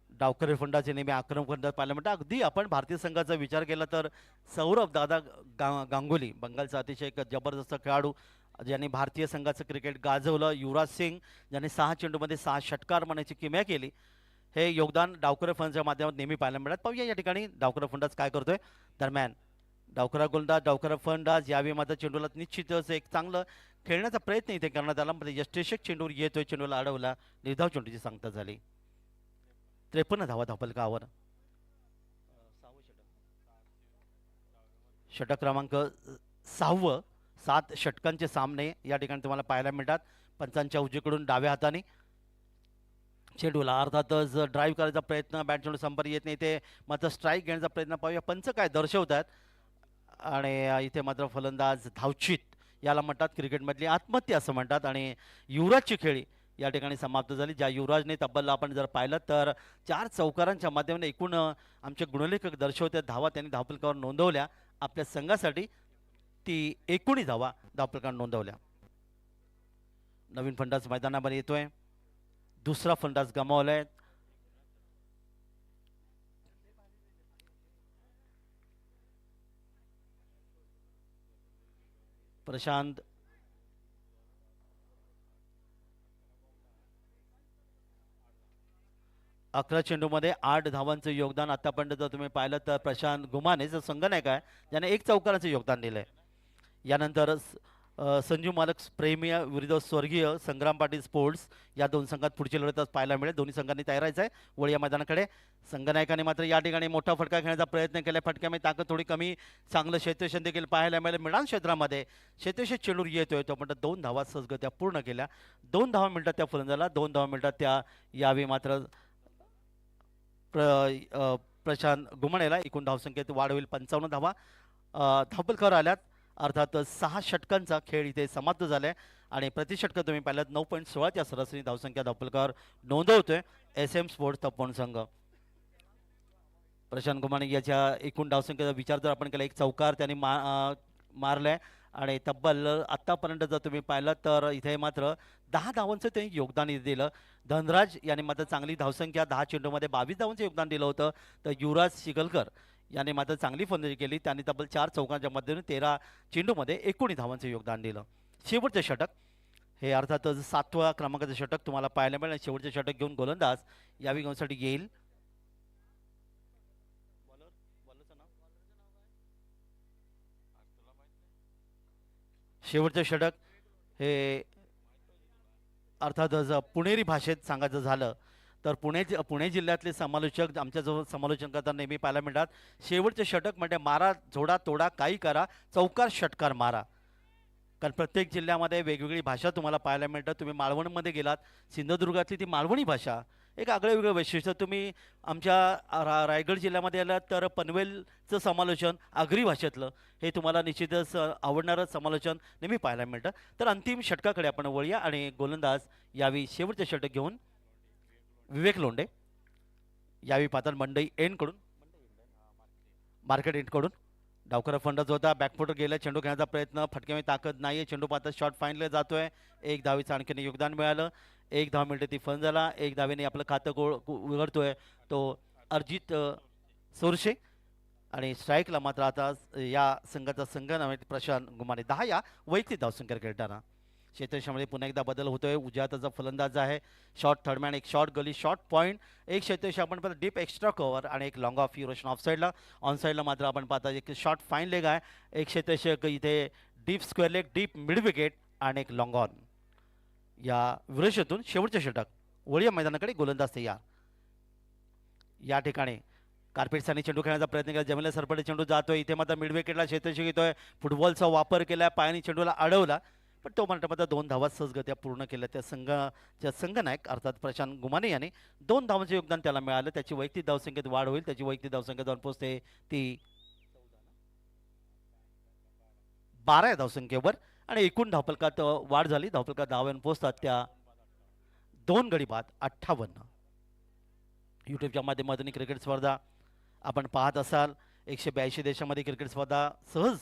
डावखरे फलंदाज नेहमी आक्रमक फलंदाज पाहायला मिळतात. अगदी आपण भारतीय संघाचा विचार केला तर सौरभ दादा गांगुली बंगालचा अतिशय एक जबरदस्त खेळाडू ज्यांनी भारतीय संघाचं क्रिकेट गाजवलं. युवराज सिंग ज्यांनी 6 चेंडूमध्ये 6 षटकार मारण्याची किमया केली. हे योगदान डावखरे फलंदाजच्या माध्यमातून नेहमी पाहायला मिळतात. पाहूया या ठिकाणी डावखरा फलंदाज काय करतोय. दरम्यान डावखरा गोलंदाज डावखरा फलंदाज यावेळी मात्र चेंडूला निश्चितच एक चांगलं खेळण्याचा प्रयत्न इथे करण्यात आला. म्हणजे यष्टेशक चेंडूवर येतोय, चेंडूला अडवला, निर्धाव चेंडूची सांगता झाली. 53 धावा धावफलकावर. षटक क्रमांक 6 7 षटकांचे सामने या ठिकाणी तुम्हाला पाहायला मिळतात. पंचांच्या उजवीकडून डाव्या हाताने चेंडूला अर्थातच ड्राईव्ह करायचा प्रयत्न, बॅट चेंडू संपर्क येत नाही, ते मात्र स्ट्राईक घेण्याचा प्रयत्न. पाहूया पंच काय दर्शवतात. आणि इथे मात्र फलंदाज धावचित याला म्हणतात क्रिकेटमधली आत्महत्या असं म्हणतात. आणि युवराजची खेळी या ठिकाणी समाप्त झाली, ज्या युवराजने तब्बल आपण जर पाहिलं तर 4 चौकारांच्या माध्यमाने एकूण आमचे गुणलेखक दर्शवते धावा त्यांनी धावफलकावर नोंदवल्या. आपल्या संघासाठी ती 19 धावा धावफलकावर नोंदवल्या. नवीन फलंदाज मैदानामध्ये येतोय. दुसरा फलंदाज गमावलाय. प्रशांत 11 चेंडूमध्ये 8 धावांचं योगदान आतापर्यंत जर तुम्ही पाहिलं तर प्रशांत गुमाने जो संघनायक आहे ज्याने 1 चौकाराचं योगदान दिलंय. यानंतर संजू मालक प्रेमी विरुद्ध स्वर्गीय संग्राम पाटील स्पोर्ट्स या 2 संघात पुढची लढत पाहायला मिळेल. दोन्ही संघांनी तयारायचं आहे वळ या मैदानाकडे. संघनायकाने मात्र या ठिकाणी मोठा फटका खेळण्याचा प्रयत्न केला. फटक्यामध्ये ताकद थोडी कमी, चांगलं क्षेत्ररक्षण देखील पाहायला मिळेल. मैदान क्षेत्रामध्ये क्षेत्ररक्षण चेंडूर येतोय तो म्हणतात 2 धावा सहजगत्या पूर्ण केल्या. 2 धावा मिळतात त्या फलंदाजाला, 2 धावा मिळतात त्या यावेळी मात्र प्रशांत गुमानेला. एकूण धावसंख्येत वाढ होईल 55 धावा धावफलकावर आल्यात. अर्थात 6 षटकांचा खेळ इथे समाप्त झालाय आणि प्रतिषटक तुम्ही पाहिलात 9.16 च्या सरासरी धावसंख्या धावफलकावर नोंदवतोय SM स्पोर्ट्स तपोवन संघ. प्रशांत गुमाने याच्या एकूण धावसंख्येचा विचार जर आपण केला 1 चौकार त्यांनी मारलाय आणि तब्बल आत्तापर्यंत जर तुम्ही पाहिलं तर इथे मात्र 10 धावांचं त्यांनी योगदान दिलं. धनराज यांनी मात्र चांगली धावसंख्या 10 चेंडूमध्ये 22 धावांचं योगदान दिलं होतं. तर युवराज शिगलकर याने मात्र चांगली फलंदाजी केली. त्यांनी तब्बल 4 चौकांच्या मध्येून 13 चेंडूमध्ये 19 धावांचं योगदान दिलं. शेवटचे षटक हे अर्थातच 7व्या क्रमांकाचं षटक तुम्हाला पाहायला मिळेल. शेवटचे षटक घेऊन गोलंदाज यावेळी घेऊनसाठी येईल. शेवटचे षटक हे अर्थातच पुणेरी भाषेत सांगायचं झालं तर पुणे जिल्ह्यातले समालोचक आमच्याजवळ समालोचन करताना नेहमी पाहायला मिळतात. शेवटचे षटक म्हणजे मारा, झोडा, तोडा, काही करा, चौकार, षटकार मारा. कारण प्रत्येक जिल्ह्यामध्ये वेगवेगळी भाषा तुम्हाला पाहायला मिळतात. तुम्ही मालवणमध्ये गेलात, सिंधुदुर्गातली ती मालवणी भाषा एक आगळं वेगळं वैशिष्ट्य. तुम्ही आमच्या रायगड जिल्ह्यामध्ये आलात तर पनवेलचं समालोचन आगरी भाषेतलं हे तुम्हाला निश्चितच आवडणारं समालोचन नेहमी पाहायला मिळतं. तर अंतिम षटकाकडे आपण वळूया आणि गोलंदाज यावेळी शेवटचे षटक घेऊन विवेक लोंढे यावेळी पाहतात मंडई एंडकडून, मार्केट एंडकडून डावकर फंडाच होता, बॅकफुटर गेला, चेंडू खेळण्याचा प्रयत्न, फटक्यामध्ये ताकद नाहीये, चेंडू पाहता शॉट फाईनला जातोय. एक धावीचं आणखीन योगदान मिळालं. 1 धाव मिळते ती फन झाला. 1 धावेने आपलं खातं उघडतोय तो अर्जित सोरशे. आणि स्ट्राईकला मात्र आता या संघाचा संघ नव्हे प्रशांत गुमाने 10 या वैयक्तिक धावसंख्या खेळताना. क्षेत्रक्षामध्ये पुन्हा एकदा बदल होतोय. उजव्या हाताचा फलंदाज आहे. शॉर्ट थर्डमॅन, एक शॉर्ट गली, शॉर्ट पॉईंट, एक क्षेत्रक्षण आपण पाहता डीप एक्स्ट्रा कव्हर आणि एक लॉंग ऑफ युरोशन ऑफ साईडला. ऑन साईडला मात्र आपण पाहता एक शॉर्ट फाईन लेग आहे. एक क्षेत्रक्षक इथे deep square leg, deep mid wicket आणि एक लॉंग ऑन. या विरोषातून शेवटचे षटक वळीया मैदानाकडे गोलंदाज तयार. या ठिकाणी कार्पेटसाने चेंडू खेळण्याचा प्रयत्न केला. जमिला सरपटे चेंडू जातोय. इथे मात्र मिड विकेटला क्षेत्रक्षक येतोय. फुटबॉलचा वापर केला, पायाने चेंडूला अडवला, पण तो मात्र 2 धावा सहजगत्या पूर्ण केल्या. त्या संघनायक अर्थात प्रशांत गुमाने याने 2 धावांचे योगदान त्याला मिळालं. त्याची वैयक्तिक धावसंख्येत वाढ होईल. त्याची वैयक्तिक धावसंख्या जाऊन पोहोचते ती 12 या धावसंख्येवर आणि एकूण धावफलकात वाढ झाली. धावफलकात धावांवर पोहोचतात त्या 2 गडी बाद 58. यूट्यूबच्या माध्यमातून क्रिकेट स्पर्धा आपण पाहत असाल. 182 देशामध्ये क्रिकेट स्पर्धा सहज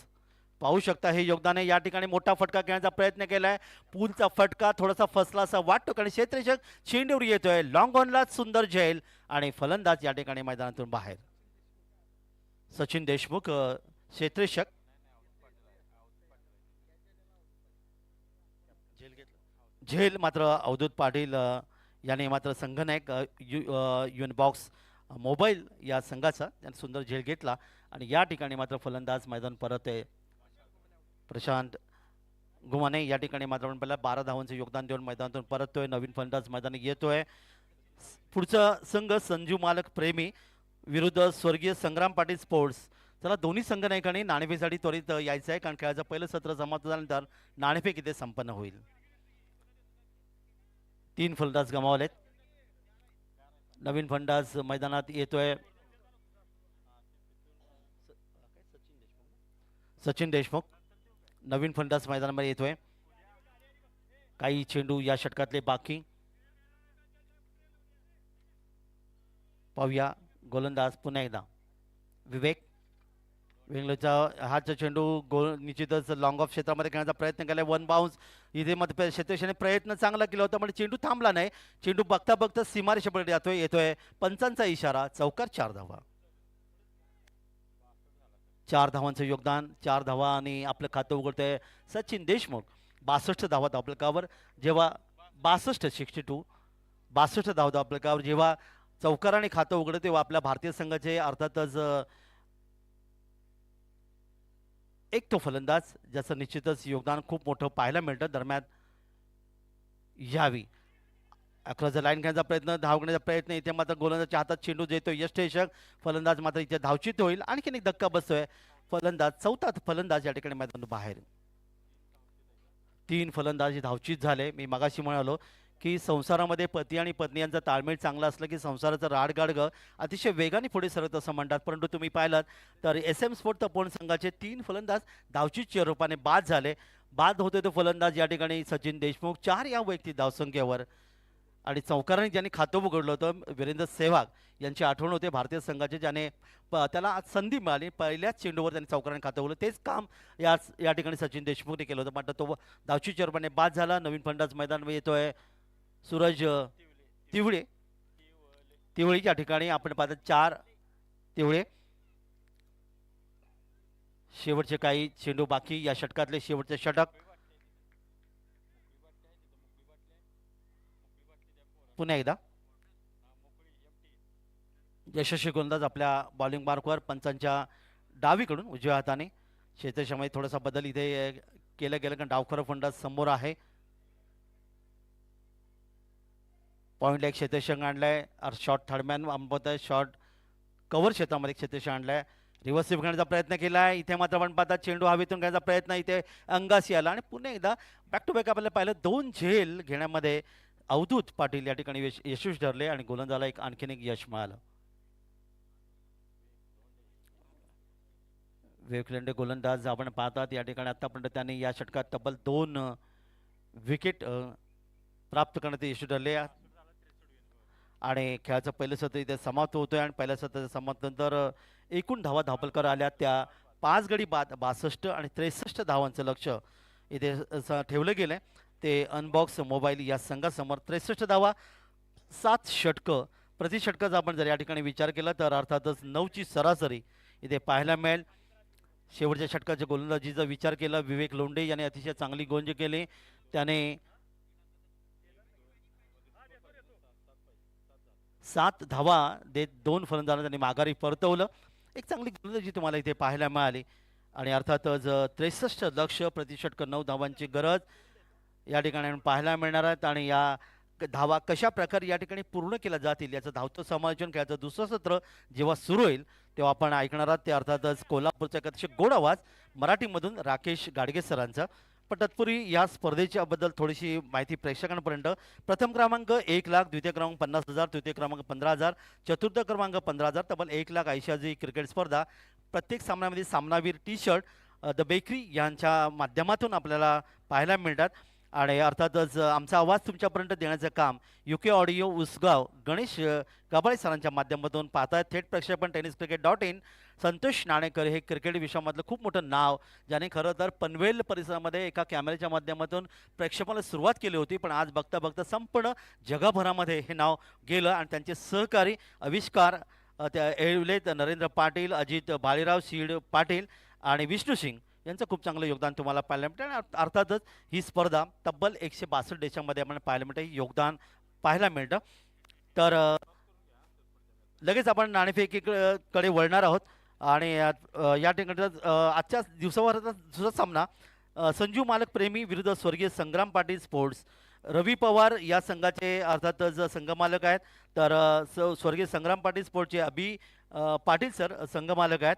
पाहू शकता. हे योगदान आहे. या ठिकाणी मोठा फटका खेळण्याचा प्रयत्न केलाय. पूलचा फटका थोडासा फसला असा वाटतो कारण क्षेत्ररक्षक चेंडूवर येतोय. लॉंग ऑनला सुंदर झेल आणि फलंदाज या ठिकाणी मैदानातून बाहेर. सचिन देशमुख क्षेत्ररक्षक झेल मात्र अवधूत पाटील याने मात्र संघनायक युनबॉक्स मोबाईल या संघाचा त्याने सुंदर झेल घेतला आणि या ठिकाणी मात्र फलंदाज मैदान परत आहे. प्रशांत गुमाने या ठिकाणी मात्र आपण पहिला 12 धावांचे योगदान देऊन मैदानातून परततोय. नवीन फलंदाज मैदानी येतोय. पुढचा संघ संजू मालक प्रेमी विरुद्ध स्वर्गीय संग्राम पाटील स्पोर्ट्स. चला दोन्ही संघनायकांनी नाणेफेकसाठी त्वरित यायचं आहे कारण खेळाचं पहिलं सत्र समाप्त झाल्यानंतर नाणेफेक इथे संपन्न होईल. 3 फलंदाज गमावलेत. नवीन फलंदाज मैदानात येतोय सचिन देशमुख. नवीन फलंदाज मैदानामध्ये येतोय. काही चेंडू या षटकातले बाकी पाहूया. गोलंदाज पुन्हा एकदा विवेक. वेंगलोरचा हाचा चेंडू गोल निश्चितच लॉंग ऑफ क्षेत्रामध्ये खेळण्याचा प्रयत्न केला. 1 बाउन्स इथे मध्ये क्षेत्रक्षाने प्रयत्न चांगला केला होता पण चेंडू थांबला नाही. चेंडू बघता बघता सीमारेषेपर्यंत जातोय. येतोय पंचांचा इशारा. चौकार 4 धावा. 4 धावांचं योगदान. 4 धावा आणि आपलं खातं उघडतंय सचिन देशमुख. 62 धावा धावफलकावर जेव्हा 62 धावा धावफलकावर जेव्हा चौकाराने खातं उघडतं तेव्हा आपल्या भारतीय संघाचे अर्थातच एक तो फलंदाज ज्याचं निश्चितच योगदान खूप मोठं पाहायला मिळतं दरम्यान यावी. अक्रॉस द लाईन खेळण्याचा प्रयत्न, धाव घेण्याचा प्रयत्न. इथे मात्र गोलंदाजच्या हातात चेंडू देतोय यष्टेशक. फलंदाज मात्र इथे धावचित होईल. आणखीन एक धक्का बसतोय. फलंदाज चौथा फलंदाज या ठिकाणी मैदानातून बाहेर. 3 फलंदाज धावचित झाले. मी मगाशी म्हणालो की संसारामध्ये पती आणि पत्नी यांचा ताळमेळ चांगला असलं की संसाराचं राडगाडगं अतिशय वेगाने पुढे सरत असं म्हणतात. परंतु तुम्ही पाहिलात तर SM स्पोर्ट तपोवन संघाचे 3 फलंदाज धावचीच्या रूपाने बाद झाले. बाद होते तो फलंदाज या ठिकाणी सचिन देशमुख 4 या वैयक्तिक धावसंख्येवर. आणि चौकाराने ज्यांनी खातं उघडलं होतं वीरेंद्र सेहवाग यांची आठवण होते भारतीय संघाचे ज्याने त्याला आज संधी मिळाली. पहिल्याच चेंडूवर त्यांनी चौकाराने खातं उघडलं. तेच काम या ठिकाणी सचिन देशमुखने केलं होतं मात्र तो धावचीच्या रूपाने बाद झाला. नवीन फलंदाज मैदानावर येतोय सूरज तिवळे. तिवळीच्या ठिकाणी आपण पाहतो 4 तिवळे. शेवटचे काही चेंडू बाकी. या षटकातले शेवटचे षटक. पुन्हा एकदा यशस्वी गोलंदाज आपल्या बॉलिंग मार्कवर पंचांच्या डावीकडून उजव्या हाताने. क्षेत्रक्षामध्ये थोडासा बदल इथे केलं गेलं कारण डावखरा फलंदाज समोर आहे. पॉईंटला एक क्षेत्रक्षक आणलाय. शॉर्ट थर्डमॅन शॉर्ट कव्हर क्षेत्रामध्ये क्षेत्रक्षक आणलाय. रिव्हर्स स्वीप घेण्याचा प्रयत्न केला. इथे मात्र आपण पाहता चेंडू हवेतून घेण्याचा प्रयत्न इथे अंगाशी आला आणि पुन्हा एकदा बॅक टू बॅक आपल्याला पाहिलं 2 झेल घेण्यामध्ये अवधूत पाटील या ठिकाणी यशस्वी ठरले आणि गोलंदाजाला आणखीन एक यश मिळालं. वेगवेगळे गोलंदाज आपण पाहतात या ठिकाणी आतापर्यंत त्यांनी या षटकात तब्बल 2 विकेट प्राप्त करण्यात यशस्वी ठरले आणि खेळाचं पहिलं सत्र इथे समाप्त होतोय आणि पहिल्या सत्राच्या समाप्तीनंतर एकूण धावा धावफलकावर आल्या त्या 5 गडी बाद 62 आणि 63 धावांचं लक्ष इथे ठेवलं गेलं आहे. ते अनबॉक्स मोबाईल या संघासमोर 63 धावा 7 षटकं. प्रति षटकाचा आपण जर या ठिकाणी विचार केला तर अर्थातच 9ची सरासरी इथे पाहायला मिळेल. शेवटच्या षटकाच्या गोलंदाजीचा विचार केला विवेक लोंढे याने अतिशय चांगली गोंज केली. त्याने 7 धावा देत 2 फलंदाजांना त्यांनी माघारी परतवलं. एक चांगली गोलंदाजी तुम्हाला इथे पाहायला मिळाली आणि अर्थातच 63 लक्ष प्रति षटक 9 धावांची गरज या ठिकाणी आपण पाहायला मिळणार आहेत. आणि या धावा कशा प्रकारे या ठिकाणी पूर्ण केल्या जातील याचं धावतं समालोचन खेळाचं दुसरं सत्र जेव्हा सुरू होईल तेव्हा आपण ऐकणार आहात. ते अर्थातच कोल्हापूरचा एक अतिशय गोड आवाज मराठीमधून राकेश गाडगे सरांचा. पण तत्पूर्वी या स्पर्धेच्या बद्दल थोडीशी माहिती प्रेक्षकांपर्यंत. प्रथम क्रमांक 1 लाख, द्वितीय क्रमांक 50,000, तृतीय क्रमांक 15,000, चतुर्थ क्रमांक 15,000, तब्बल 1,80,000 क्रिकेट स्पर्धा. प्रत्येक सामन्यामध्ये सामनावीर टी शर्ट द बेकरी यांच्या माध्यमातून आपल्याला पाहायला मिळतात. आणि अर्थातच आमचा आवाज तुमच्यापर्यंत देण्याचं काम UK ऑडिओ उसगाव गणेश गाभाळे सरांच्या माध्यमातून पाहतायत. थेट प्रक्षेपण tenniscricket.in. संतोष नाणेकर हे क्रिकेट विश्वामधलं खूप मोठं नाव ज्याने खरं तर पनवेल परिसरामध्ये एका कॅमेऱ्याच्या माध्यमातून प्रक्षेपणाला सुरुवात केली होती. पण आज बघता बघता संपूर्ण जगभरामध्ये हे नाव गेलं आणि त्यांचे सहकारी आविष्कार त्या एवलेत नरेंद्र पाटील, अजित बाळीराव सीड पाटील आणि विष्णू सिंग यांचं खूप चांगलं योगदान तुम्हाला पाहायला मिळतं. आणि अर्थातच ही स्पर्धा तब्बल 162 देशांमध्ये आपण पाहायला मिळतं योगदान पाहायला मिळतं. तर लगेच आपण नाणेफेकीकडे वळणार आहोत. आणि या ठिकाणी आजच्या दिवसावरचा दुसरा सामना संजू मालक प्रेमी विरुद्ध स्वर्गीय संग्राम पाटील स्पोर्ट्स. रवी पवार या संघाचे अर्थातच संघमालक आहेत. तर स्वर्गीय संग्राम पाटील स्पोर्ट्सचे अभि पाटील सर संघमालक आहेत.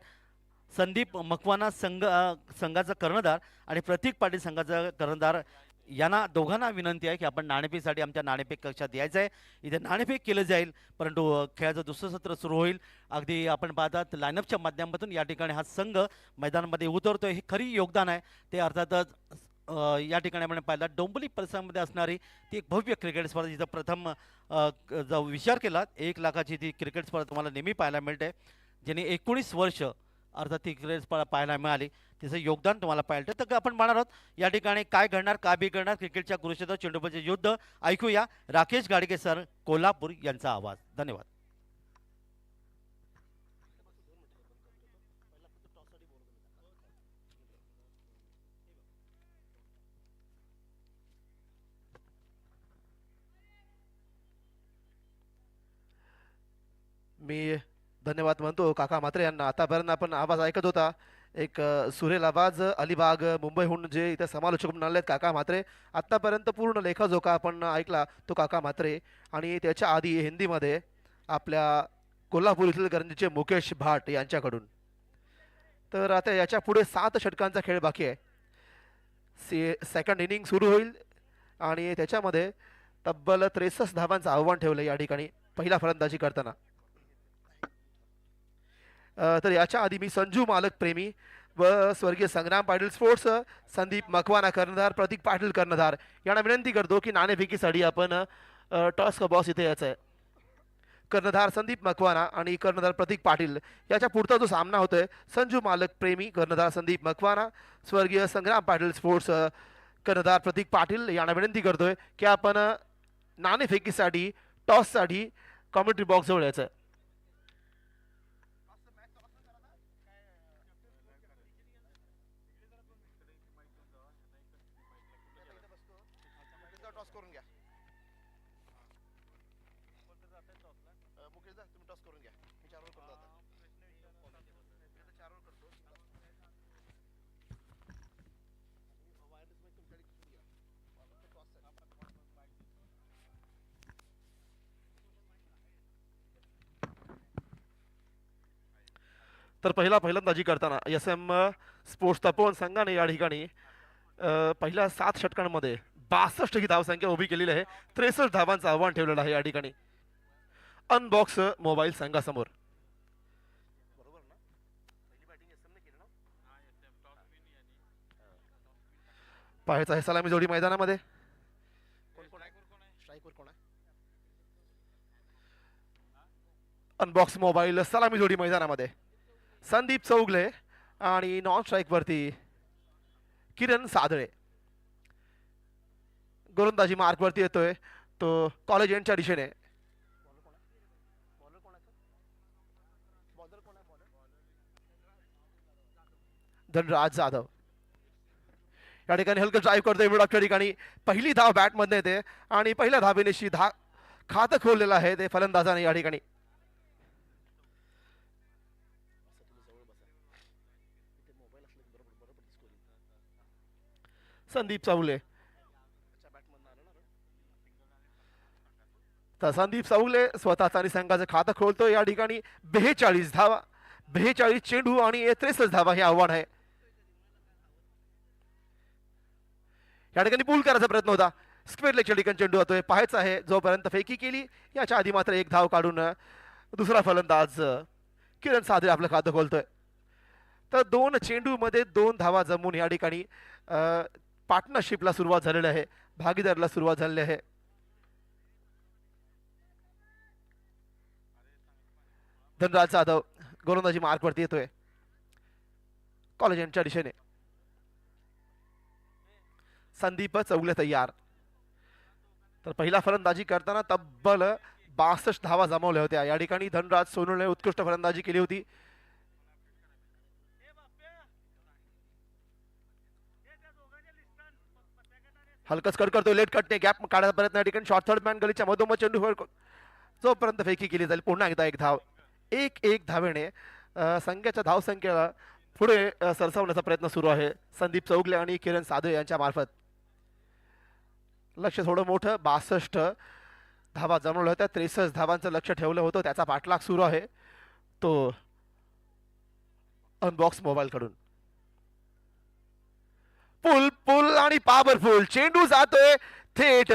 संदीप मकवाना संघाचा कर्णधार आणि प्रतीक पाटील संघाचा कर्णधार. यांना दोघांना विनंती आहे की आपण नाणेफेकीसाठी आमच्या नाणेफेक कक्षात यायचं आहे. इथे नाणेफेक केलं जाईल परंतु खेळाचं दुसरं सत्र सुरू होईल. अगदी आपण पाहतात लाईनअपच्या माध्यमातून या ठिकाणी हा संघ मैदानामध्ये उतरतोय. हे खरी योगदान आहे. ते अर्थातच या ठिकाणी आपण पाहिलं डोंबिवली परिसरामध्ये असणारी ती एक भव्य क्रिकेट स्पर्धा जिथं प्रथम जर विचार केला 1 लाखाची ती क्रिकेट स्पर्धा तुम्हाला नेहमी पाहायला मिळते. ज्यांनी 19 वर्ष अर्थात ती क्रिकेट स्पर्धा पाहायला मिळाली तिचं योगदान तुम्हाला पाहिलं. तर आपण पाहणार आहोत या ठिकाणी काय घडणार काय बिघडणार क्रिकेटच्या कुरुक्षेत्र चेंडूपचे युद्ध. ऐकूया राकेश गाडगे सर कोल्हापूर यांचा आवाज. धन्यवाद. मी धन्यवाद म्हणतो काका म्हात्रे यांना. आतापर्यंत आपण आवाज ऐकत होता एक सुरेल आवाज अलिबाग मुंबईहून जे इथे समालोचक म्हणून आलेत काका म्हात्रे. आत्तापर्यंत पूर्ण लेखाजोखा आपण ऐकला तो काका म्हात्रे. आणि त्याच्या आधी हिंदीमध्ये आपल्या कोल्हापूर येथील गरंजीचे मुकेश भाट यांच्याकडून. तर आता याच्या पुढे 7 षटकांचा खेळ बाकी आहे. सेकंड इनिंग सुरू होईल आणि त्याच्यामध्ये तब्बल 63 धावांचं आव्हान ठेवलं या ठिकाणी पहिला फलंदाजी करताना. तर याच्या आधी मी संजू मालक प्रेमी व स्वर्गीय संग्राम पाटील स्पोर्ट्स संदीप मकवाना कर्णधार प्रतीक पाटील कर्णधार यांना विनंती करतो की नाणेफेकीसाठी आपण टॉस का बॉस इथे यायचं आहे. कर्णधार संदीप मकवाना आणि कर्णधार प्रतीक पाटील याच्या पुढचा जो सामना होतोय संजू मालक प्रेमी कर्णधार संदीप मकवाना स्वर्गीय संग्राम पाटील स्पोर्ट्स कर्णधार प्रतीक पाटील यांना विनंती करतोय की आपण नाणेफेकीसाठी टॉससाठी कॉमेंट्री बॉक्स जवळ यायचं आहे. तर फलंदाजी करताना SM स्पोर्ट्स तपोवन संघाने या ठिकाणी पहिल्या 7 षटकांमध्ये 62 ही धावसंख्या उभी केलेली आहे. 63 धावांचं आव्हान ठेवलेलं आहे या ठिकाणी अनबॉक्स मोबाईल संघासमोर. पाहायचं आहे सलामी जोडी मैदानामध्ये अनबॉक्स मोबाईल सलामी जोडी मैदानामध्ये संदीप चौगले आणि नॉन स्ट्राईक वरती किरण सादळे. गोलंदाजी मार्क वरती येतोय तो कॉलेज एंडच्या दिशेने. धनराज जाधव या ठिकाणी हलकं ड्राईव्ह करतोय मिडऑफच्या ठिकाणी. पहिली धाव बॅट मध्ये येते आणि पहिल्या धावेनिशी खातं खोललेलं आहे ते फलंदाजाने या ठिकाणी. संदीप चौगले. तर संदीप चौगले स्वतःच आणि संघाचं खातं खोलतोय या ठिकाणी. 42 धावा, 42 चेंडू आणि 63 धावा हे आव्हान आहे. या ठिकाणी पूल करायचा प्रयत्न होता. स्क्वेअर लेगच्या ठिकाणी चेंडू होतोय. पाहायचं आहे जोपर्यंत फेकी केली याच्या आधी मात्र एक धाव काढून दुसरा फलंदाज किरण सादळे आपलं खातं खोलतोय. तर 2 चेंडू मध्ये 2 धावा जमून या ठिकाणी पार्टनरशिपला सुरुवात झालेली आहे, भागीदारीला सुरुवात झालेली आहे. धनराज जाधव गोलंदाजी मार्क वरती येतोय कॉलेज एंडच्या दिशेने. संदीप चौगले तयार. तर पहिला फलंदाजी करताना तब्बल 62 धावा जमवल्या होत्या. या ठिकाणी धनराज सोनूने उत्कृष्ट फलंदाजी केली होती. हलकच कट करतोय, लेट कटने गॅप काढायचा प्रयत्न या ठिकाणी. शॉर्ट थर्ड मॅन गलीच्या मधोमध चेंडू जोपर्यंत फेकी केली जाईल पुन्हा एकदा एक धाव. एक धावेने संघाच्या धावसंख्येला पुढे सरसावण्याचा प्रयत्न सुरू आहे संदीप चौगले आणि किरण सादळे यांच्या मार्फत. लक्ष थोडं मोठं, 62 धावा जमवल्या होत्या. 63 धावांचं लक्ष ठेवलं होतं. त्याचा पाठलाग सुरू आहे तो अनबॉक्स मोबाईल कडून. पुल आणि पॉवरफुल चेंडू जातोय थेट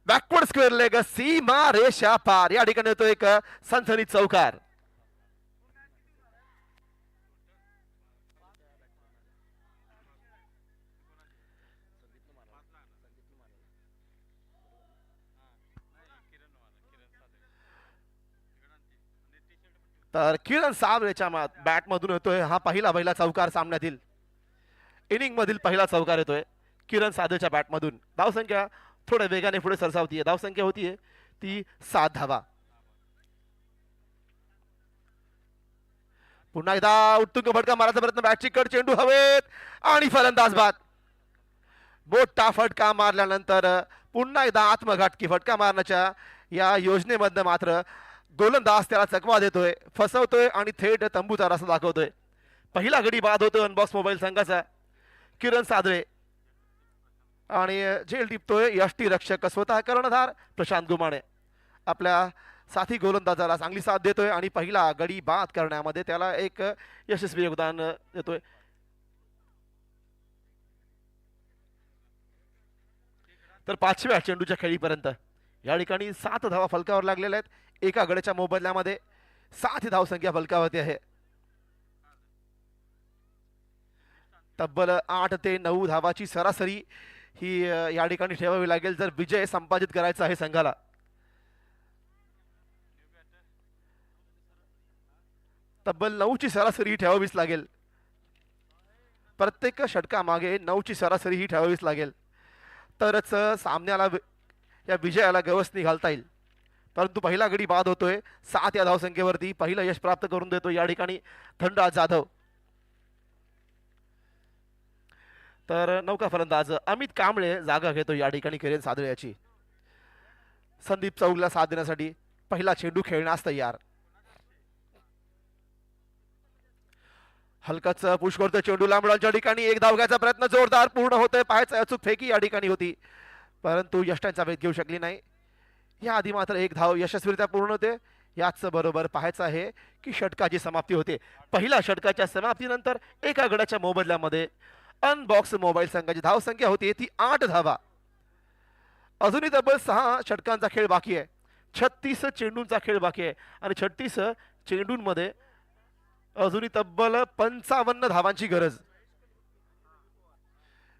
बॅकवर्ड स्क्वेअर लेग, सीमा रेषा पार. या ठिकाणी येतो एक सनसनी चौकार. तर किरण साबळेच्या बॅट मधून येतोय हा पहिला चौकार सामन्यातील. इनिंग मधील पहिला चौकार येतोय किरण सादळेच्या बॅट मधून. धावसंख्या थोड्या वेगाने पुढे सरसावतीये. धावसंख्या होतीये ती 7 धावा. पुन्हा एकदा उत्तुंग फटका मारायचा प्रयत्न. बॅटची कट, चेंडू हवेत आणि फलंदाज बाद. मोठा फटका मारल्यानंतर पुन्हा एकदा आत्मघातकी फटका मारण्याच्या या योजनेमध्ये मात्र गोलंदाज त्याला चकवा देतोय, फसवतोय आणि थेट तंबूचा रस्ता दाखवतोय. पहिला गडी बाद होतोय अनबॉक्स मोबाईल संघाचा. किरण सादळे आणि झेल टिपतोय यष्टी रक्षक स्वतः कर्णधार प्रशांत गुमाणे. आपल्या साथी गोलंदाजाला चांगली साथ देतोय आणि पहिला गडी बाद करण्यामध्ये त्याला एक यशस्वी योगदान देतोय. तर 5व्या चेंडूच्या खेळीपर्यंत या ठिकाणी 7 धावा फलकावर लागलेल्या आहेत. एका गड्याच्या मोबदल्यामध्ये 7 धावसंख्या फलकावरती आहे. तब्बल 8 ते 9 धावाची सरासरी ही या ठिकाणी ठेवावी लागेल जर विजय संपादित करायचा आहे संघाला. तब्बल 9ची सरासरी ठेवावीच लागेल. प्रत्येक षटकामागे 9ची सरासरी ही ठेवावीच लागेल तरच सामन्याला या विजयाला गवसणी घालता येईल. परंतु पहिला गडी बाद होतोय 7 या धावसंख्येवरती. पहिलं यश प्राप्त करून देतो या ठिकाणी धनराज जाधव. तर नौका फलंदाज अमित कांबळे जागा घेतो या ठिकाणी किरण सादळे याची. संदीप चौगला साथ देण्यासाठी पहिला चेंडू खेळण्यास तयार. हलकाच पुश करतोय चेंडू लांबडाच्या ठिकाणी. एक धाव घ्यायचा प्रयत्न जोरदार पूर्ण होतोय. पाहायचा अचूक फेकी या ठिकाणी होती परंतु यष्टांचा वेध घेऊ शकली नाही. या आधी मात्र एक धाव यशस्वीरित्या पूर्ण होते. याच बरोबर पाहायचं आहे की षटकाची समाप्ती होते. पहिल्या षटकाच्या समाप्तीनंतर एका गड्याच्या मोबदल्यामध्ये अनबॉक्स मोबाईल संघाची धावसंख्या होती ती 8 धावा. अजूनही तब्बल 6 षटकांचा खेळ बाकी आहे. 36 चेंडूंचा खेळ बाकी आहे आणि 36 चेंडूंमध्ये अजूनही तब्बल 55 धावांची गरज.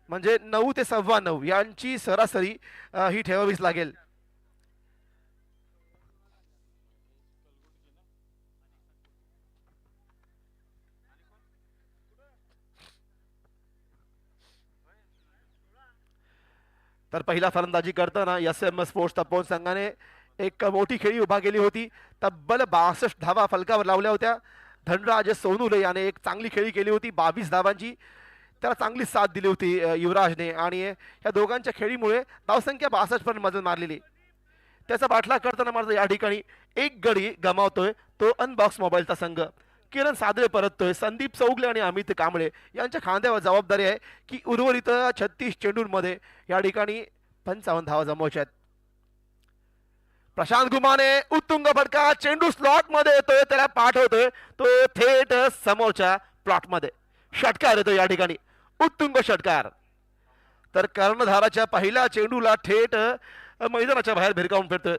म्हणजे 9 ते 9.25 यांची सरासरी ही ठेवावीच लागेल. तर पहिला फलंदाजी करताना SM स्पोर्ट्स तपोवन संघाने एक मोठी खेळी उभा केली होती. तब्बल 62 धावा फलकावर लावल्या होत्या. धनराज सोनुले याने एक चांगली खेळी केली होती 22 धावांची. त्याला चांगली साथ दिली होती युवराजने आणि या दोघांच्या खेळीमुळे धावसंख्या 62 पर्यंत मजल मारलेली. त्याचा बाटला करताना मात्र या ठिकाणी एक गडी गमावतोय तो अनबॉक्स मोबाईलचा संघ. किरण सादळे परततोय. संदीप चौगले आणि अमित कांबळे यांच्या खांद्यावर जबाबदारी आहे की उर्वरित 36 चेंडूंमध्ये या ठिकाणी 55 धावा जमवायच्या आहेत. प्रशांत गुमाने उत्तुंग फटका. चेंडू स्लॉट मध्ये येतोय. त्याला पाठवतोय तो थेट समोरच्या प्लॉट मध्ये. षटकार येतो या ठिकाणी उत्तुंग षटकार. तर कर्णधाराच्या पहिल्या चेंडूला थेट मैदानाच्या बाहेर भिरकावून फिरतोय.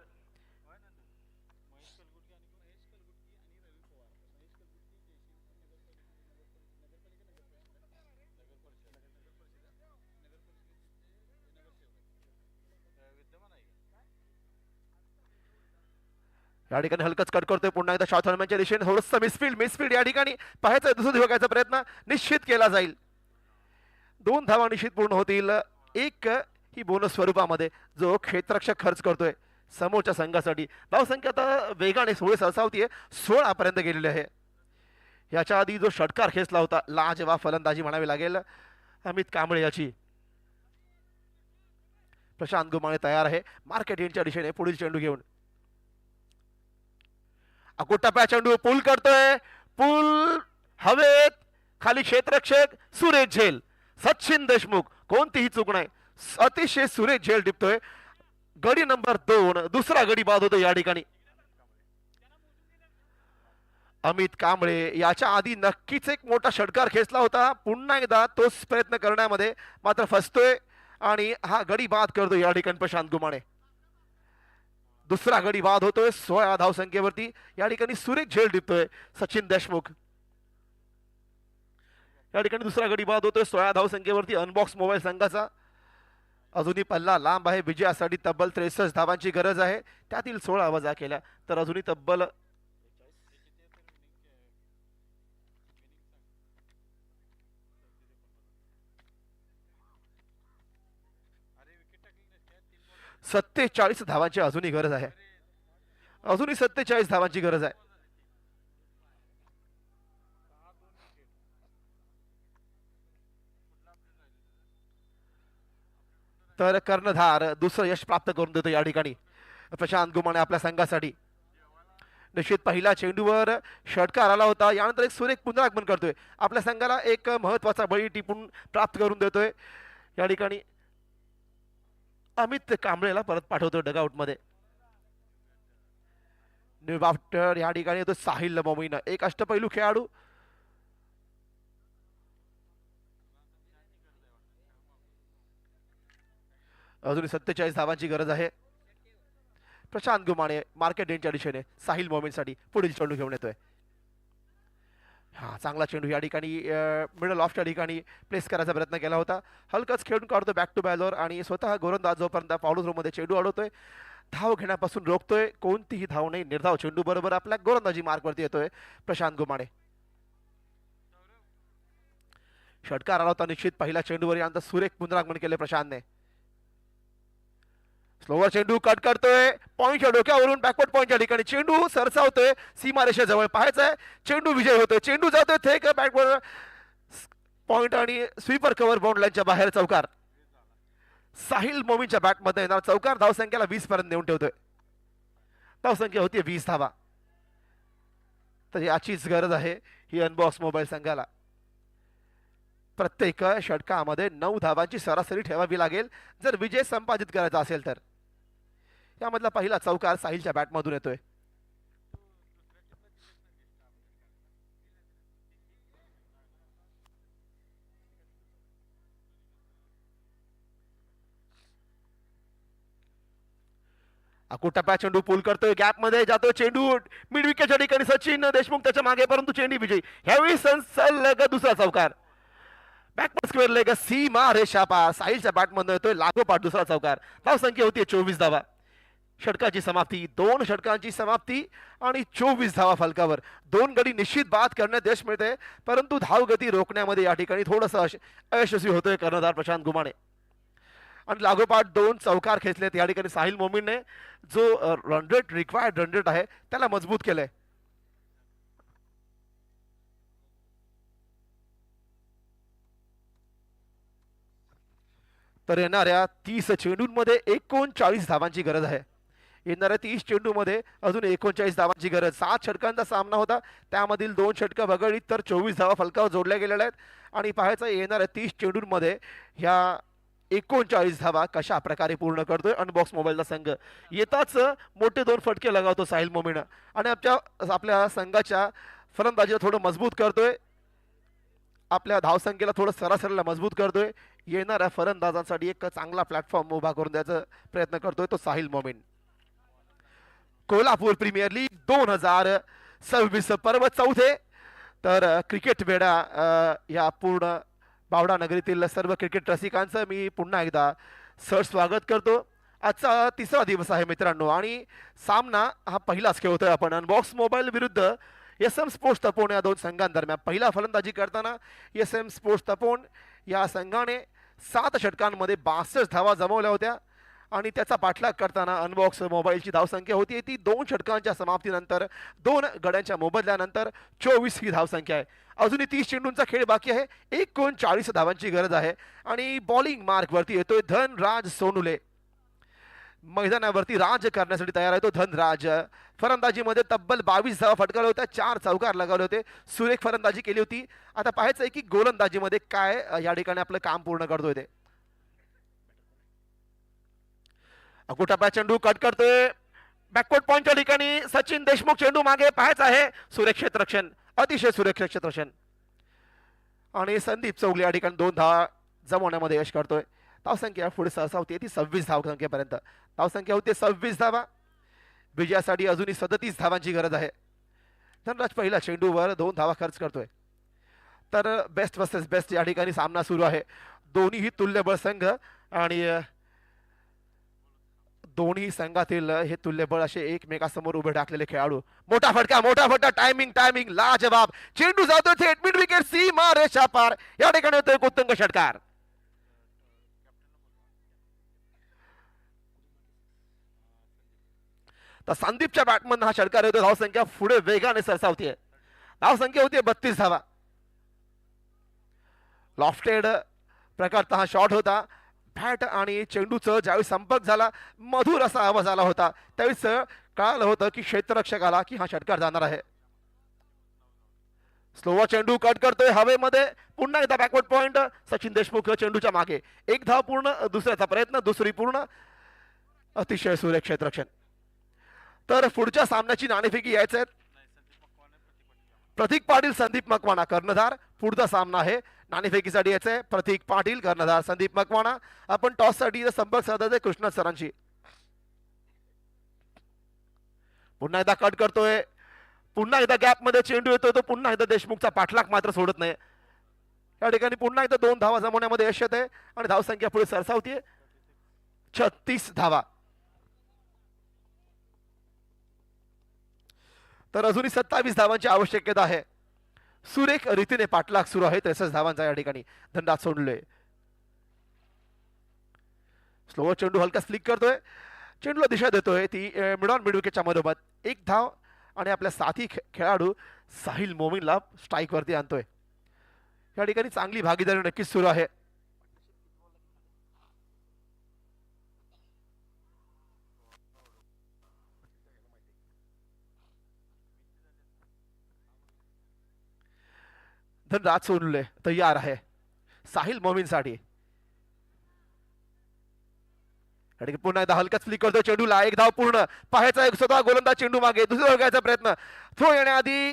या ठिकाणी हलकच कट करतोय पुन्हा एकदा शॉट हॉर्नमॅनच्या दिशेने थोडंसं मिसफील्ड या ठिकाणी पाहायचं दुसरं दिवसाचा प्रयत्न निश्चित केला जाईल. 2 धावा निश्चित पूर्ण होतील. एक ही बोनस स्वरूपामध्ये जो क्षेत्ररक्षक खर्च करतोय समोरच्या संघासाठी. धावसंख्या आता वेगाने 16 सरसावतीये 16 पर्यंत गेलेली आहे. याच्या आधी जो षटकार खेचला होता लाजवाब फलंदाजी म्हणावी लागेल अमित कांबळे याची. प्रशांत गुमाने तयार आहे मार्केट एंडच्या दिशेने पुढील चेंडू घेऊन. अकोटप्या चेंडू पूल करतोय. पूल हवेत. खाली क्षेत्ररक्षक सुरेश झेल. सचिन देशमुख कोणतीही चूक नाही. अतिशय सुरेश झेल टिपतोय. गडी नंबर 2 दुसरा गडी बाद होतो या ठिकाणी. अमित कांबळे याच्या आधी नक्कीच एक मोठा षटकार खेचला होता. पुन्हा एकदा तोच प्रयत्न करण्यामध्ये मात्र फसतोय आणि हा गडी बाद करतो या ठिकाणी प्रशांत गुमाने. दुसरा गडी बाद होतोय 16 धावसंख्येवरती. या ठिकाणी सुरेश झेल टिपतोय सचिन देशमुख. या ठिकाणी दुसरा गडी बाद होतोय 16 धावसंख्येवरती अनबॉक्स मोबाईल संघाचा. अजूनही पल्ला लांब आहे. विजयासाठी तब्बल 63 धावांची गरज आहे. त्यातील 16 वजा केल्या तर अजूनही तब्बल 47 धावांची अजूनही गरज आहे. अजूनही 47 धावांची गरज आहे. तर कर्णधार दुसरं यश प्राप्त करून देतो या ठिकाणी प्रशांत गुमाने आपल्या संघासाठी. निश्चित पहिल्या चेंडूवर षटकार आला होता. यानंतर एक सुरेख पुनरागमन करतोय. आपल्या संघाला एक महत्वाचा बळी टिपून प्राप्त करून देतोय या ठिकाणी. अमित कांबळेला परत पाठवतो डगआउट मध्ये. न्यू बॉफ्टर या ठिकाणी येतो साहिल मोमीन. एक अष्टपैलू खेळाडू. अजून 47 धावांची गरज आहे. प्रशांत गुमाने मार्केट एंडच्या दिशेने साहिल मोमीनसाठी पुढील चेंडू घेऊन येतोय. हा चांगला चेंडू या ठिकाणी मिडल ऑफच्या ठिकाणी प्लेस करायचा प्रयत्न केला होता. हलकाच खेळून काढतो बॅक टू बॅलवर आणि स्वतः गोलंदाज जोपर्यंत फाऊल झोनमध्ये चेंडू अडवतोय धाव घेण्यापासून रोखतोय. कोणतीही धाव नाही. निर्धाव चेंडू बरोबर आपल्या गोलंदाजी मार्कवरती येतोय प्रशांत गुमाने. षटकार आला होता निश्चित पहिल्या चेंडूवर. यानंतर सुरेख पुनरागमन केले प्रशांतने. स्लोवर चेंडू कट करतोय पॉइंटच्या डोक्यावरून बॅकवर्ड पॉइंटच्या ठिकाणी चेंडू सरसावतोय सीमारेषेजवळ. पाहायचंय चेंडू विजय होतोय. चेंडू जातोय थेट बॅकवर्ड पॉइंट आणि स्वीपर कव्हर बाउंड लाईनच्या बाहेर. चौकार साहिल मोमीनच्या बॅटमध्ये येणार चौकार. धावसंख्येला 20 पर्यंत नेऊन ठेवतोय. धावसंख्या होती 20 धावा. तर याचीच गरज आहे ही अनबॉक्स मोबाईल संघाला. प्रत्येक षटकामध्ये 9 धावांची सरासरी ठेवावी लागेल जर विजय संपादित करायचा असेल तर. यामधला पहिला चौकार साहिलच्या बॅटमधून येतोय. अकुटप्या चेंडू पूल करतोय. गॅप मध्ये जातोय चेंडू मिड विकेटच्या ठिकाणी सचिन देशमुख त्याच्या मागे परंतु चेंडू विजयी. ह्यावेळी सलग दुसरा चौकार. बॅकवर्ड स्क्वेअर लेग सीमा रेषा पार. साहिलच्या बॅटमधून येतोय लागोपाठ दुसरा चौकार. धावसंख्या होती 24 धावा. षटकाची समाप्ती 2 षटकांची समाप्ती आणि 24 धावा फलकावर. 2 गडी निश्चित बाद करण्यात यश मिळते परंतु धावगती रोखण्यामध्ये या ठिकाणी थोडंसं अयशस्वी होतोय कर्णधार प्रशांत गुमाने. आणि लागोपाठ 2 चौकार खेचलेत या ठिकाणी साहिल मोमीनने, जो run rate required run rate आहे त्याला मजबूत केलंय. तर येणाऱ्या 30 चेंडूंमध्ये 39 धावांची गरज आहे. येणाऱ्या 30 चेंडूमध्ये अजून 39 धावांची गरज. 7 षटकांचा सामना होता, त्यामधील 2 षटकं वगळली तर 24 धावा फलकावर जोडल्या गेलेल्या आहेत. आणि पाहायचं येणाऱ्या 30 चेंडूंमध्ये ह्या 39 धावा कशा प्रकारे पूर्ण करतोय अनबॉक्स मोबाईलचा संघ. येताच मोठे 2 फटके लगावतो साहिल मोमीन आणि आपल्या संघाच्या फलंदाजीला थोडं मजबूत करतोय, आपल्या धावसंख्येला थोडं सरासरीला मजबूत करतोय. येणाऱ्या फलंदाजांसाठी एक चांगला प्लॅटफॉर्म उभा करून द्यायचा प्रयत्न करतोय तो साहिल मोमीन. कोल्हापूर प्रीमियर लीग 2026 पर्व चौथे. तर क्रिकेट वेडा या पूर्ण बावडा नगरीतील सर्व क्रिकेट रसिकांचं मी पुन्हा एकदा सर स्वागत करतो. आजचा 3रा दिवस आहे मित्रांनो आणि सामना हा पहिलाच खेळतोय आपण अनबॉक्स मोबाईल विरुद्ध SM स्पोर्ट्स तपोन या 2 संघांदरम्यान. पहिला फलंदाजी करताना SM स्पोर्ट्स तपोन या संघाने 7 षटकांमध्ये 62 धावा जमवल्या होत्या आणि त्याचा पाठलाग करताना अनबॉक्स मोबाईलची धावसंख्या होती ती 2 षटकांच्या समाप्तीनंतर 2 गड्यांच्या मोबदल्यानंतर 24 ही धावसंख्या आहे. अजूनही 30 चेंडूंचा खेळ बाकी आहे. 39 धावांची गरज आहे आणि बॉलिंग मार्कवरती येतोय धनराज सोनुले. मैदानावरती राज करण्यासाठी तयार आहे तो धनराज. फलंदाजीमध्ये तब्बल 22 धावा फटकावल्या होत्या, 4 चौकार लगावले होते, सुरेख फलंदाजी केली होती. आता पाहायचं आहे की गोलंदाजीमध्ये काय या ठिकाणी आपलं काम पूर्ण करतोय ते. अकुटाप्या चेंडू कट करतोय बॅकवर्ड पॉइंटच्या ठिकाणी सचिन देशमुख. चेंडू मागे पाहायचं आहे, सुरेख क्षेत्ररक्षण, अतिशय सुरेख क्षेत्ररक्षण. आणि संदीप चौगले या ठिकाणी 2 धावा जमवण्यामध्ये यश करतोय. धावसंख्या पुढे सहसा होती ती 26 धावसंख्येपर्यंत. धावसंख्या होती 26 धावा. विजयासाठी अजूनही 37 धावांची गरज आहे. धनराज पहिल्या चेंडूवर 2 धावा खर्च करतोय. तर बेस्ट वर्सेस बेस्ट या ठिकाणी सामना सुरू आहे. दोन्हीही तुल्यबळ संघ आणि दोन्ही संघातील हे तुल्यबळ असे एकमेकांसमोर उभे टाकलेले खेळाडू. मोठा फटका टायमिंग लाजवाब. चेंडू जातो थेट मिड विकेट सीमा रेषा पार. या ठिकाणी होतोय एक उत्तुंग षटकार. तर संदीपच्या बॅटमन हा षटकार येतो. धावसंख्या पुढे वेगाने सरसावतीये. धावसंख्या होती 32 धावा. लॉफ्टेड प्रकारचा हा शॉट होता. बॅट आणि चेंडूचं ज्यावेळी संपर्क झाला मधुर असा आवाज आला होता, त्यावेळेस कळालं होतं की क्षेत्ररक्षकाला की हा षटकार जाणार आहे. स्लोवा चेंडू कट करतोय हवेमध्ये. पुन्हा एकदा बॅकवर्ड पॉइंट. सचिन देशमुख चेंडूच्या मागे. 1 धाव पूर्ण. दुसऱ्याचा प्रयत्न, दुसरी पूर्ण. अतिशय सुरेख क्षेत्ररक्षण. तर पुढच्या सामन्याची नाणेफेकी यायचे आहेत. प्रतीक पाटील संदीप मकवाना कर्णधार. पुढचा सामना आहे नाणेफेकीसाठी यायचंय प्रतीक पाटील कर्णधार संदीप मकवाना. आपण टॉस साठी संपर्क साधायचा कृष्णा सरांशी. पुन्हा एकदा कट करतोय. पुन्हा एकदा गॅप मध्ये चेंडू येतोय तो पुन्हा एकदा देशमुखचा पाठलाग मात्र सोडत नाही. या ठिकाणी पुन्हा एकदा 2 धावा जमवण्यामध्ये यश येत आहे आणि धावसंख्या पुढे सरसावतीये 36 धावा. तर अजूनही 27 धावांची आवश्यकता आहे. सुरेख रीतीने पाठलाग सुरू आहे 63 धावांचा या ठिकाणी. धनराज सोडले. स्लोवर चेंडू हलका स्लिक करतोय. चेंडूला दिशा देतोय ती मिड ऑन मिड विकेटच्या मधोमध. 1 धाव आणि आपल्या साथी खेळाडू साहिल मोमीनला स्ट्राईक वरती आणतोय. या ठिकाणी चांगली भागीदारी नक्कीच सुरू आहे. धनराज सोनले तयार आहे साहिल मोमीन साठी. पुन्हा एकदा हलकाच फ्लिक करतो चेंडूला. 1 धाव पूर्ण. पाहायचा एक स्वतः गोलंदाज चेंडू मागे. दुसरा घ्यायचा प्रयत्न. थ्रो येण्याआधी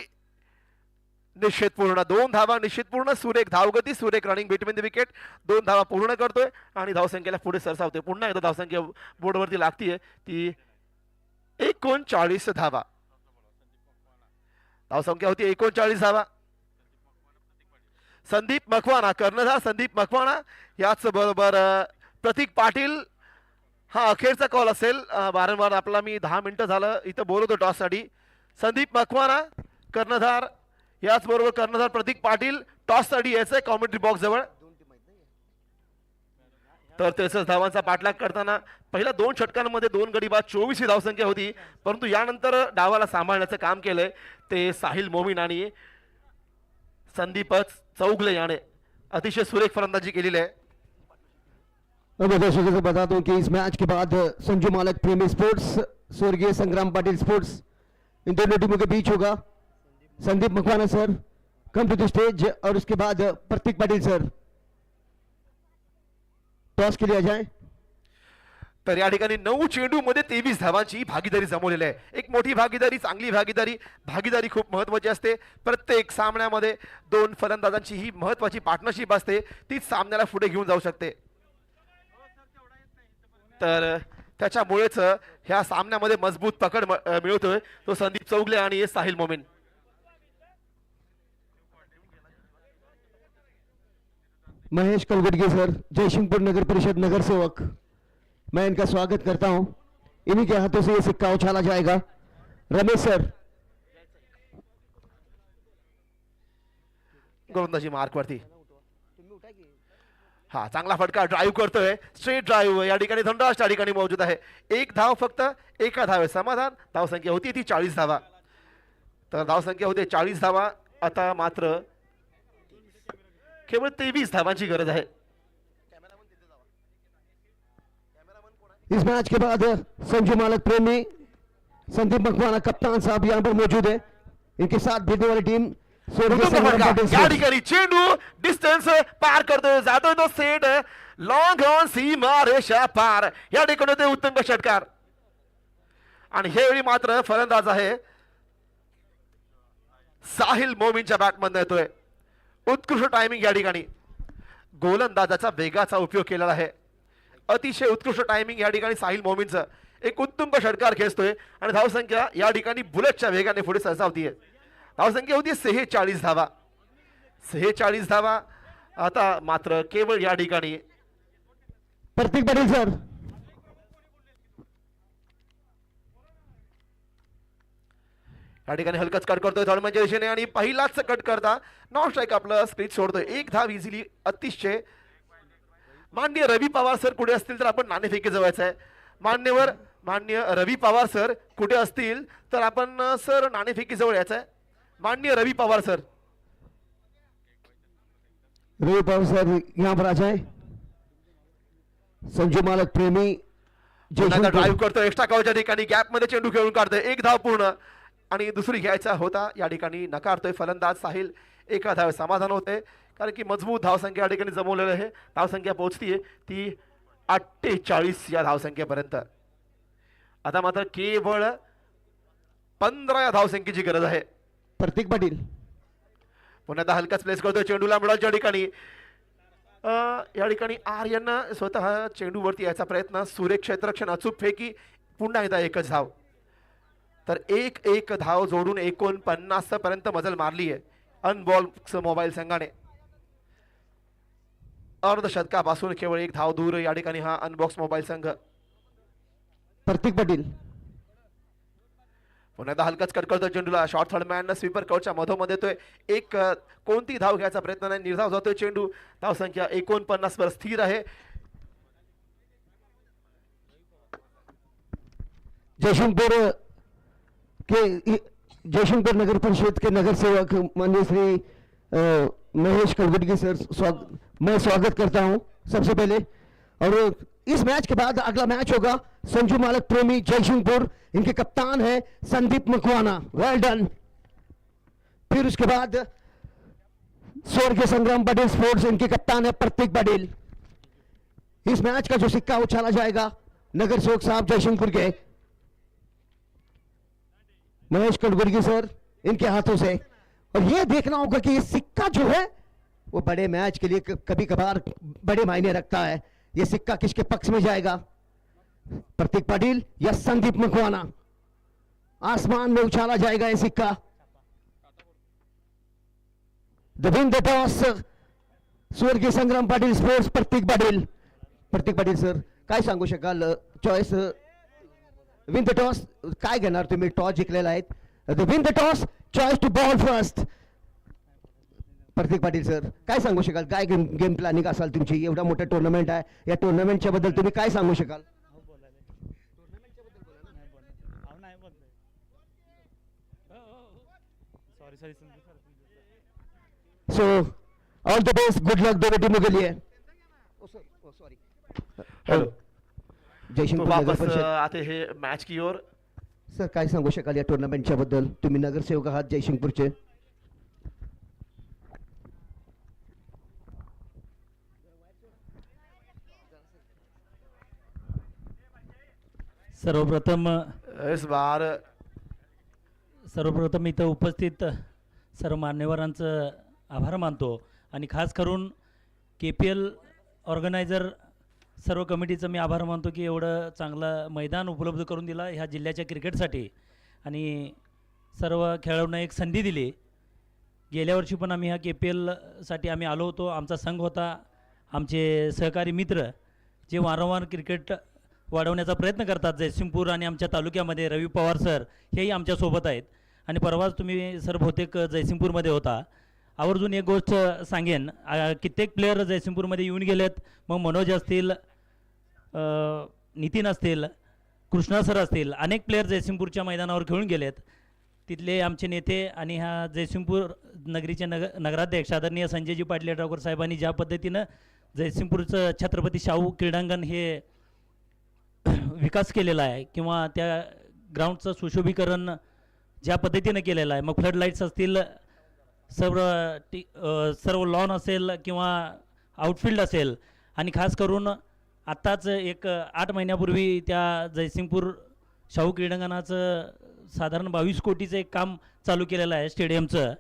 निश्चित पूर्ण. 2 धावा निश्चित पूर्ण. सुरेख धावगती, सुरेख रनिंग बिटवीन द विकेट. 2 धावा पूर्ण करतोय आणि धावसंख्येला पुढे सरसावते. पुन्हा एकदा धावसंख्या बोर्डवरती लागतीये ती 39 धावा. धावसंख्या होती 39 धावा. संदीप मकवाना कर्णधार संदीप मकवाना. याच बरोबर प्रतीक पाटील हा अखेरचा कॉल असेल. वारंवार आपला मी 10 मिनिटं झालं इथं बोलवतो टॉस साठी. संदीप मकवाना कर्णधार. याच बरोबर कर्णधार प्रतीक पाटील टॉस साठी यायचंय कॉमेंट्री बॉक्स जवळ. तर 63 धावांचा पाठलाग करताना पहिल्या 2 षटकांमध्ये 2 गडी बाद 24 ही धावसंख्या होती, परंतु यानंतर डावाला सांभाळण्याचं काम केलंय ते साहिल मोमीन आणि संदीप चौगले याने अतिशय सुरेख फलंदाजी केलेली आहे. अब दर्शकों से बता दूं कि इस मैच के बाद संजू मालक प्रेमी स्पोर्ट्स स्वर्गीय संग्राम पाटिल स्पोर्ट्स इन दोनों टीमों के बीच होगा. Sandeep Makwana sir come to the stage और उसके बाद प्रतीक पाटिल सर टॉस के लिए आ जाएं. तर या ठिकाणी 9 चेंडू मध्ये 23 धावांची भागीदारी जमवलेली आहे. एक मोठी भागीदारी, चांगली भागीदारी खूप महत्वाची असते. प्रत्येक सामन्यामध्ये 2 फलंदाजांची ही महत्वाची पार्टनरशिप असते, तीच सामन्याला पुढे घेऊन जाऊ शकते. तर त्याच्यामुळेच ह्या सामन्यामध्ये मजबूत पकड मिळतोय तो संदीप चौगले आणि साहिल मोमीन. महेश कलगटगे सर जयसिंहपुर नगर परिषद नगर सेवक, मैं इनका स्वागत करता हूं. इन्हीं के हाथों से ये सिक्का उछाला जाएगा. रमेश सर गोलंदाजी मार्क वरती. हा चांगला फटका ड्राईव्ह करतोय, स्ट्रेट ड्राईव्ह या ठिकाणी धंडास त्या ठिकाणी मौजूद आहे. एक धाव फक्त एका धावे समाधान. धावसंख्या होती ती 40 धावा. तर धावसंख्या होते 40 धावा, आता मात्र केवळ 23 धावांची गरज आहे. इस मैच के बाद संजू मालक प्रेमी संदीप मकवाना कप्तान साहब यहाँ पर मौजूद है. इनके साथ भेजने वाली टीम स्वर्गीय संग्राम पाटिल या स्पोर्ट्स. ठिकाणी चेंडू डिस्टन्स पार करतोय, जातोय तो सेट लॉंग ऑन सीमा रेषा पार. या ठिकाणी ते उत्तम षटकार आणि हे वेळी मात्र फलंदाज आहे साहिल मोमीनच्या बॅटमधून येतोय. उत्कृष्ट टायमिंग या ठिकाणी गोलंदाजाचा वेगाचा उपयोग केलेला आहे. अतिशय उत्कृष्ट टायमिंग या ठिकाणी साहिल मोमीनचं. एक उत्तम षटकार खेचतोय आणि धावसंख्या या ठिकाणी बुलेटच्या वेगाने पुढे सरसावतीये. धावसंख्या होती 46 धावा. 46 धावा. आता मात्र केवळ या ठिकाणी प्रतीक पाटिल सर या ठिकाणी हलकाच कट करतोय धडमच्या दिशेने आणि पहिलाच कट करता नॉन स्ट्राईक आपलं स्पीड सोडतोय. एक धाव इझिली अतिशय. माननीय रवी पवार सर कुठे असतील तर आपण नाणेफेकी जवळच आहे. मान्य रवी पवार सर कुठे असतील तर आपण सर नाणेफेकी जवळ यायचं आहे. माननीय रवी पवार सर. रवि पवार सर यहाँ पर आ जाए. संजू मालक प्रेमी ड्राईव्ह करतोय एक्स्ट्रा कव्हरच्या ठिकाणी गॅप मध्ये चेंडू खेळून काढतोय. एक धाव पूर्ण आणि दुसरी घ्यायचा होता या ठिकाणी नकारतोय फलंदाज साहिल. एका धाव समाधान होते कारण की मजबूत धावसंख्या या ठिकाणी जमवलेलं आहे. धावसंख्या पोहोचतीये ती 48 या धावसंख्येपर्यंत. आता मात्र केवळ 15 या धावसंख्येची गरज आहे. प्रतीक पाटिल पुन्हा हलकाच प्लेस करतोय चेंडूला मिळाच्या ठिकाणी. या ठिकाणी आर्यन स्वतः चेंडूवरती यायचा प्रयत्न. सुरेख क्षेत्ररक्षण अचूक फेकी. पुन्हा एकदा एकच धाव. तर एक धाव जोडून 49 पर्यंत मजल मारली आहे अनबॉक्स मोबाईल संघाने. अर्धशतकापासून केवळ एक धाव दूर या ठिकाणी हा अनबॉक्स मोबाईल संघ. प्रतीक पाटिल पुन्हा हलकाच कट करतोय चेंडूला. शॉर्ट थर्ड मॅन स्वीपर कवरच्या मधोमध येतोय. एक कोणती धाव घ्यायचा प्रयत्न नाही, निर्धाव जातोय चेंडू. धावसंख्या 49 वर स्थिर आहे. जयसिंहपुर नगर परिषद के नगर सेवक माननीय श्री महेश कलगटगे सर मैं स्वागत करता हूं सबसे पहले. और इस मैच के बाद अगला मैच होगा संजू मालक प्रेमी जयसिंहपुर, इनके कप्तान है संदीप मकवाना. वेल डन. फिर उसके बाद स्वर्गीय संग्राम पाटिल स्पोर्ट्स, इनके कप्तान है प्रतीक पाटिल. इस मैच का जो सिक्का उछाला जाएगा नगर सेवक साहब जयसिंहपुर के महेश कलगटगे सर, इनके हाथों से. और ये देखना होगा कि ये सिक्का जो है वो बड़े मैच के लिए कभी कभार बड़े मायने रखता है. ये सिक्का किसके पक्ष में जाएगा, प्रतीक पाटिल या संदीप मकवाना? आसमान में उछाला जाएगा ये सिक्का. द विन द टॉस स्वर्गीय संग्राम पाटिल स्पोर्ट्स प्रतीक पाटिल. प्रतीक पाटिल सर काय सांगू शकाल? चॉईस विन द टॉस काय घेणार तुम्ही? टॉस जिंकलेला आहे. The win the toss choice to bowl first. Prateek Patil sir, काय सांगू शकाल, काय गेम प्लॅनिंग असाल तुमची, एवढा मोठा टुर्नामेंट आहे, या टुर्नामेंटच्या बद्दल तुम्ही काय सांगू शकाल? So all the best, good luck दोनों टीमों के लिए. सॉरी, हेलो, तो जयशंकर नगर वापस परिषद आते हैं मैच की ओर. सर, काय सांगू शकाल या टुर्नामेंटच्या बद्दल, तुम्ही नगरसेवक आहात जयसिंगपूरचे. सर्वप्रथम इथं उपस्थित सर्व मान्यवरांचं आभार मानतो आणि खास करून KPL ऑर्गनायझर सर्व कमिटीचं मी आभार मानतो की एवढं चांगलं मैदान उपलब्ध करून दिला ह्या जिल्ह्याच्या क्रिकेटसाठी आणि सर्व खेळाडूंना एक संधी दिली. गेल्या वर्षी पण आम्ही ह्या KPL साठी आम्ही आलो होतो. आमचा संघ होता, आमचे सहकारी मित्र जे वारंवार क्रिकेट वाढवण्याचा प्रयत्न करतात जयसिंगपूर आणि आमच्या तालुक्यामध्ये. रवी पवार सर हेही आमच्यासोबत आहेत आणि परवाच तुम्ही सर बहुतेक जयसिंगपूरमध्ये होता. आवर्जून एक गोष्ट सांगेन, कित्येक प्लेयर जयसिंगपूरमध्ये येऊन गेलेत. मग मनोज असतील, नितीन असतील, कृष्णा सर असतील, अनेक प्लेयर जयसिंगपूरच्या मैदानावर खेळून गेलेत. तिथले आमचे नेते आणि ह्या जयसिंगपूर नगरीचे नगराध्यक्ष आदरणीय संजयजी पाटील येड्रावकर साहेबांनी ज्या पद्धतीनं जयसिंगपूरचं छत्रपती शाहू क्रीडांगण हे विकास केलेला आहे किंवा त्या ग्राउंडचं सुशोभीकरण ज्या पद्धतीनं केलेलं आहे, मग फ्लड लाईट्स असतील, सर्व लॉन असेल किंवा आउटफील्ड असेल आणि खास करून आत्ताच एक 8 महिन्यापूर्वी त्या जयसिंगपूर शाहू क्रीडांगणाचं साधारण 22 कोटीचं एक काम चालू केलेलं आहे स्टेडियमचं.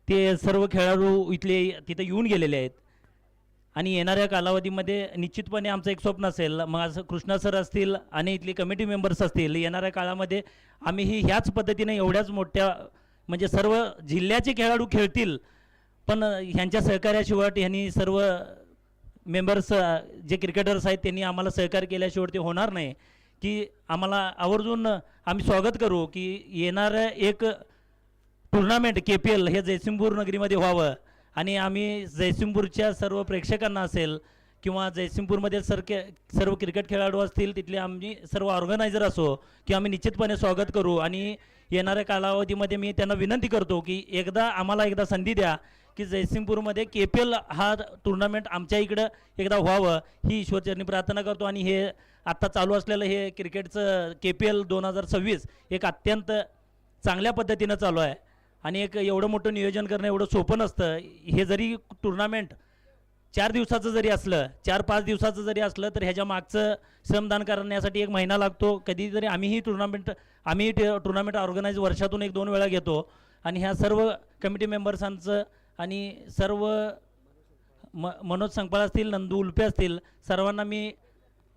ते सर्व खेळाडू इथले तिथे येऊन गेलेले आहेत आणि येणाऱ्या कालावधीमध्ये निश्चितपणे आमचं एक स्वप्न असेल, मग असं कृष्णा सर असतील आणि इथले कमिटी मेंबर्स असतील, येणाऱ्या काळामध्ये आम्हीही ह्याच पद्धतीने एवढ्याच मोठ्या म्हणजे सर्व जिल्ह्याचे खेळाडू खेळतील, पण ह्यांच्या सहकार्याशिवाय ह्यांनी सर्व मेंबर्स जे क्रिकेटर्स आहेत त्यांनी आम्हाला सहकार्य केल्याशिवाय ते होणार नाही. की आम्हाला आवर्जून आम्ही स्वागत करू की येणारं एक टुर्नामेंट KPL हे जयसिंगपूर नगरीमध्ये व्हावं आणि आम्ही जयसिंगपूरच्या सर्व प्रेक्षकांना असेल किंवा जयसिंगपूरमध्ये सर्व क्रिकेट खेळाडू असतील, तिथले आम्ही सर्व ऑर्गनायझर असो की आम्ही निश्चितपणे स्वागत करू. आणि येणाऱ्या कालावधीमध्ये मी त्यांना विनंती करतो की आम्हाला एकदा संधी द्या की जयसिंगपूरमध्ये KPL हा टुर्नामेंट आमच्या इकडं एकदा व्हावं ही ईश्वरचरणी प्रार्थना करतो. आणि हे आत्ता चालू असलेलं हे क्रिकेटचं KPL 2026 एक अत्यंत चांगल्या पद्धतीनं चालू आहे आणि एक एवढं मोठं नियोजन करणं एवढं सोपं नसतं. हे जरी टुर्नामेंट 4 दिवसाचं जरी असलं, 4-5 दिवसाचं जरी असलं, तर ह्याच्या मागचं श्रमदान करण्यासाठी 1 महिना लागतो. कधीतरी आम्ही टुर्नामेंट ऑर्गनाईज वर्षातून 1-2 वेळा घेतो आणि ह्या सर्व कमिटी मेंबर्सांचं आणि सर्व मनोज संगपाळ असतील, नंदू उल्पे असतील, सर्वांना मी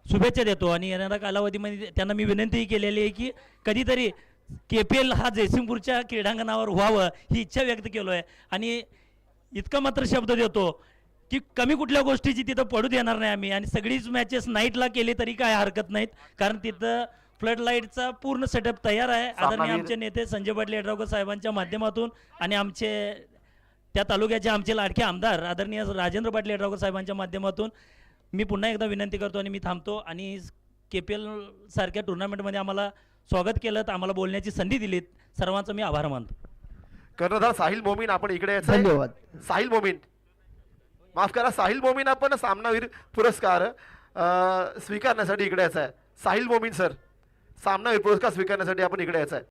शुभेच्छा देतो. आणि येणाऱ्या कालावधीमध्ये त्यांना मी विनंतीही केलेली आहे की कधीतरी KPL हा जयसिंगपूरच्या क्रीडांगणावर व्हावं ही इच्छा व्यक्त केलो आहे. आणि इतका मात्र शब्द देतो की कमी कुठल्या गोष्टीची तिथं पडू देणार नाही आम्ही. आणि सगळीच मॅचेस नाईटला केली तरी काय हरकत नाहीत, कारण तिथं फ्लड लाईटचा पूर्ण सेटअप तयार आहे. आदरणीय आमचे नेते संजय पाटील येड्रावकर साहेबांच्या माध्यमातून आणि आमचे त्या तालुक्याचे आमचे लाडके आमदार आदरणीय राजेंद्र पाटील येड्रावकर साहेबांच्या माध्यमातून मी पुन्हा एकदा विनंती करतो आणि मी थांबतो. आणि KPL सारख्या टुर्नामेंटमध्ये आम्हाला स्वागत केलं, तर आम्हाला बोलण्याची संधी दिलीत, सर्वांचा मी आभार मानतो. कर्णधार साहिल मोमीन आपण इकडे यायचं. धन्यवाद. साहिल मोमीन, माफ करा, साहिल मोमीन आपण सामनावीर पुरस्कार स्वीकारण्यासाठी इकडे यायचं आहे. साहिल मोमीन सर, सामनावीर पुरस्कार स्वीकारण्यासाठी आपण इकडे यायचं आहे.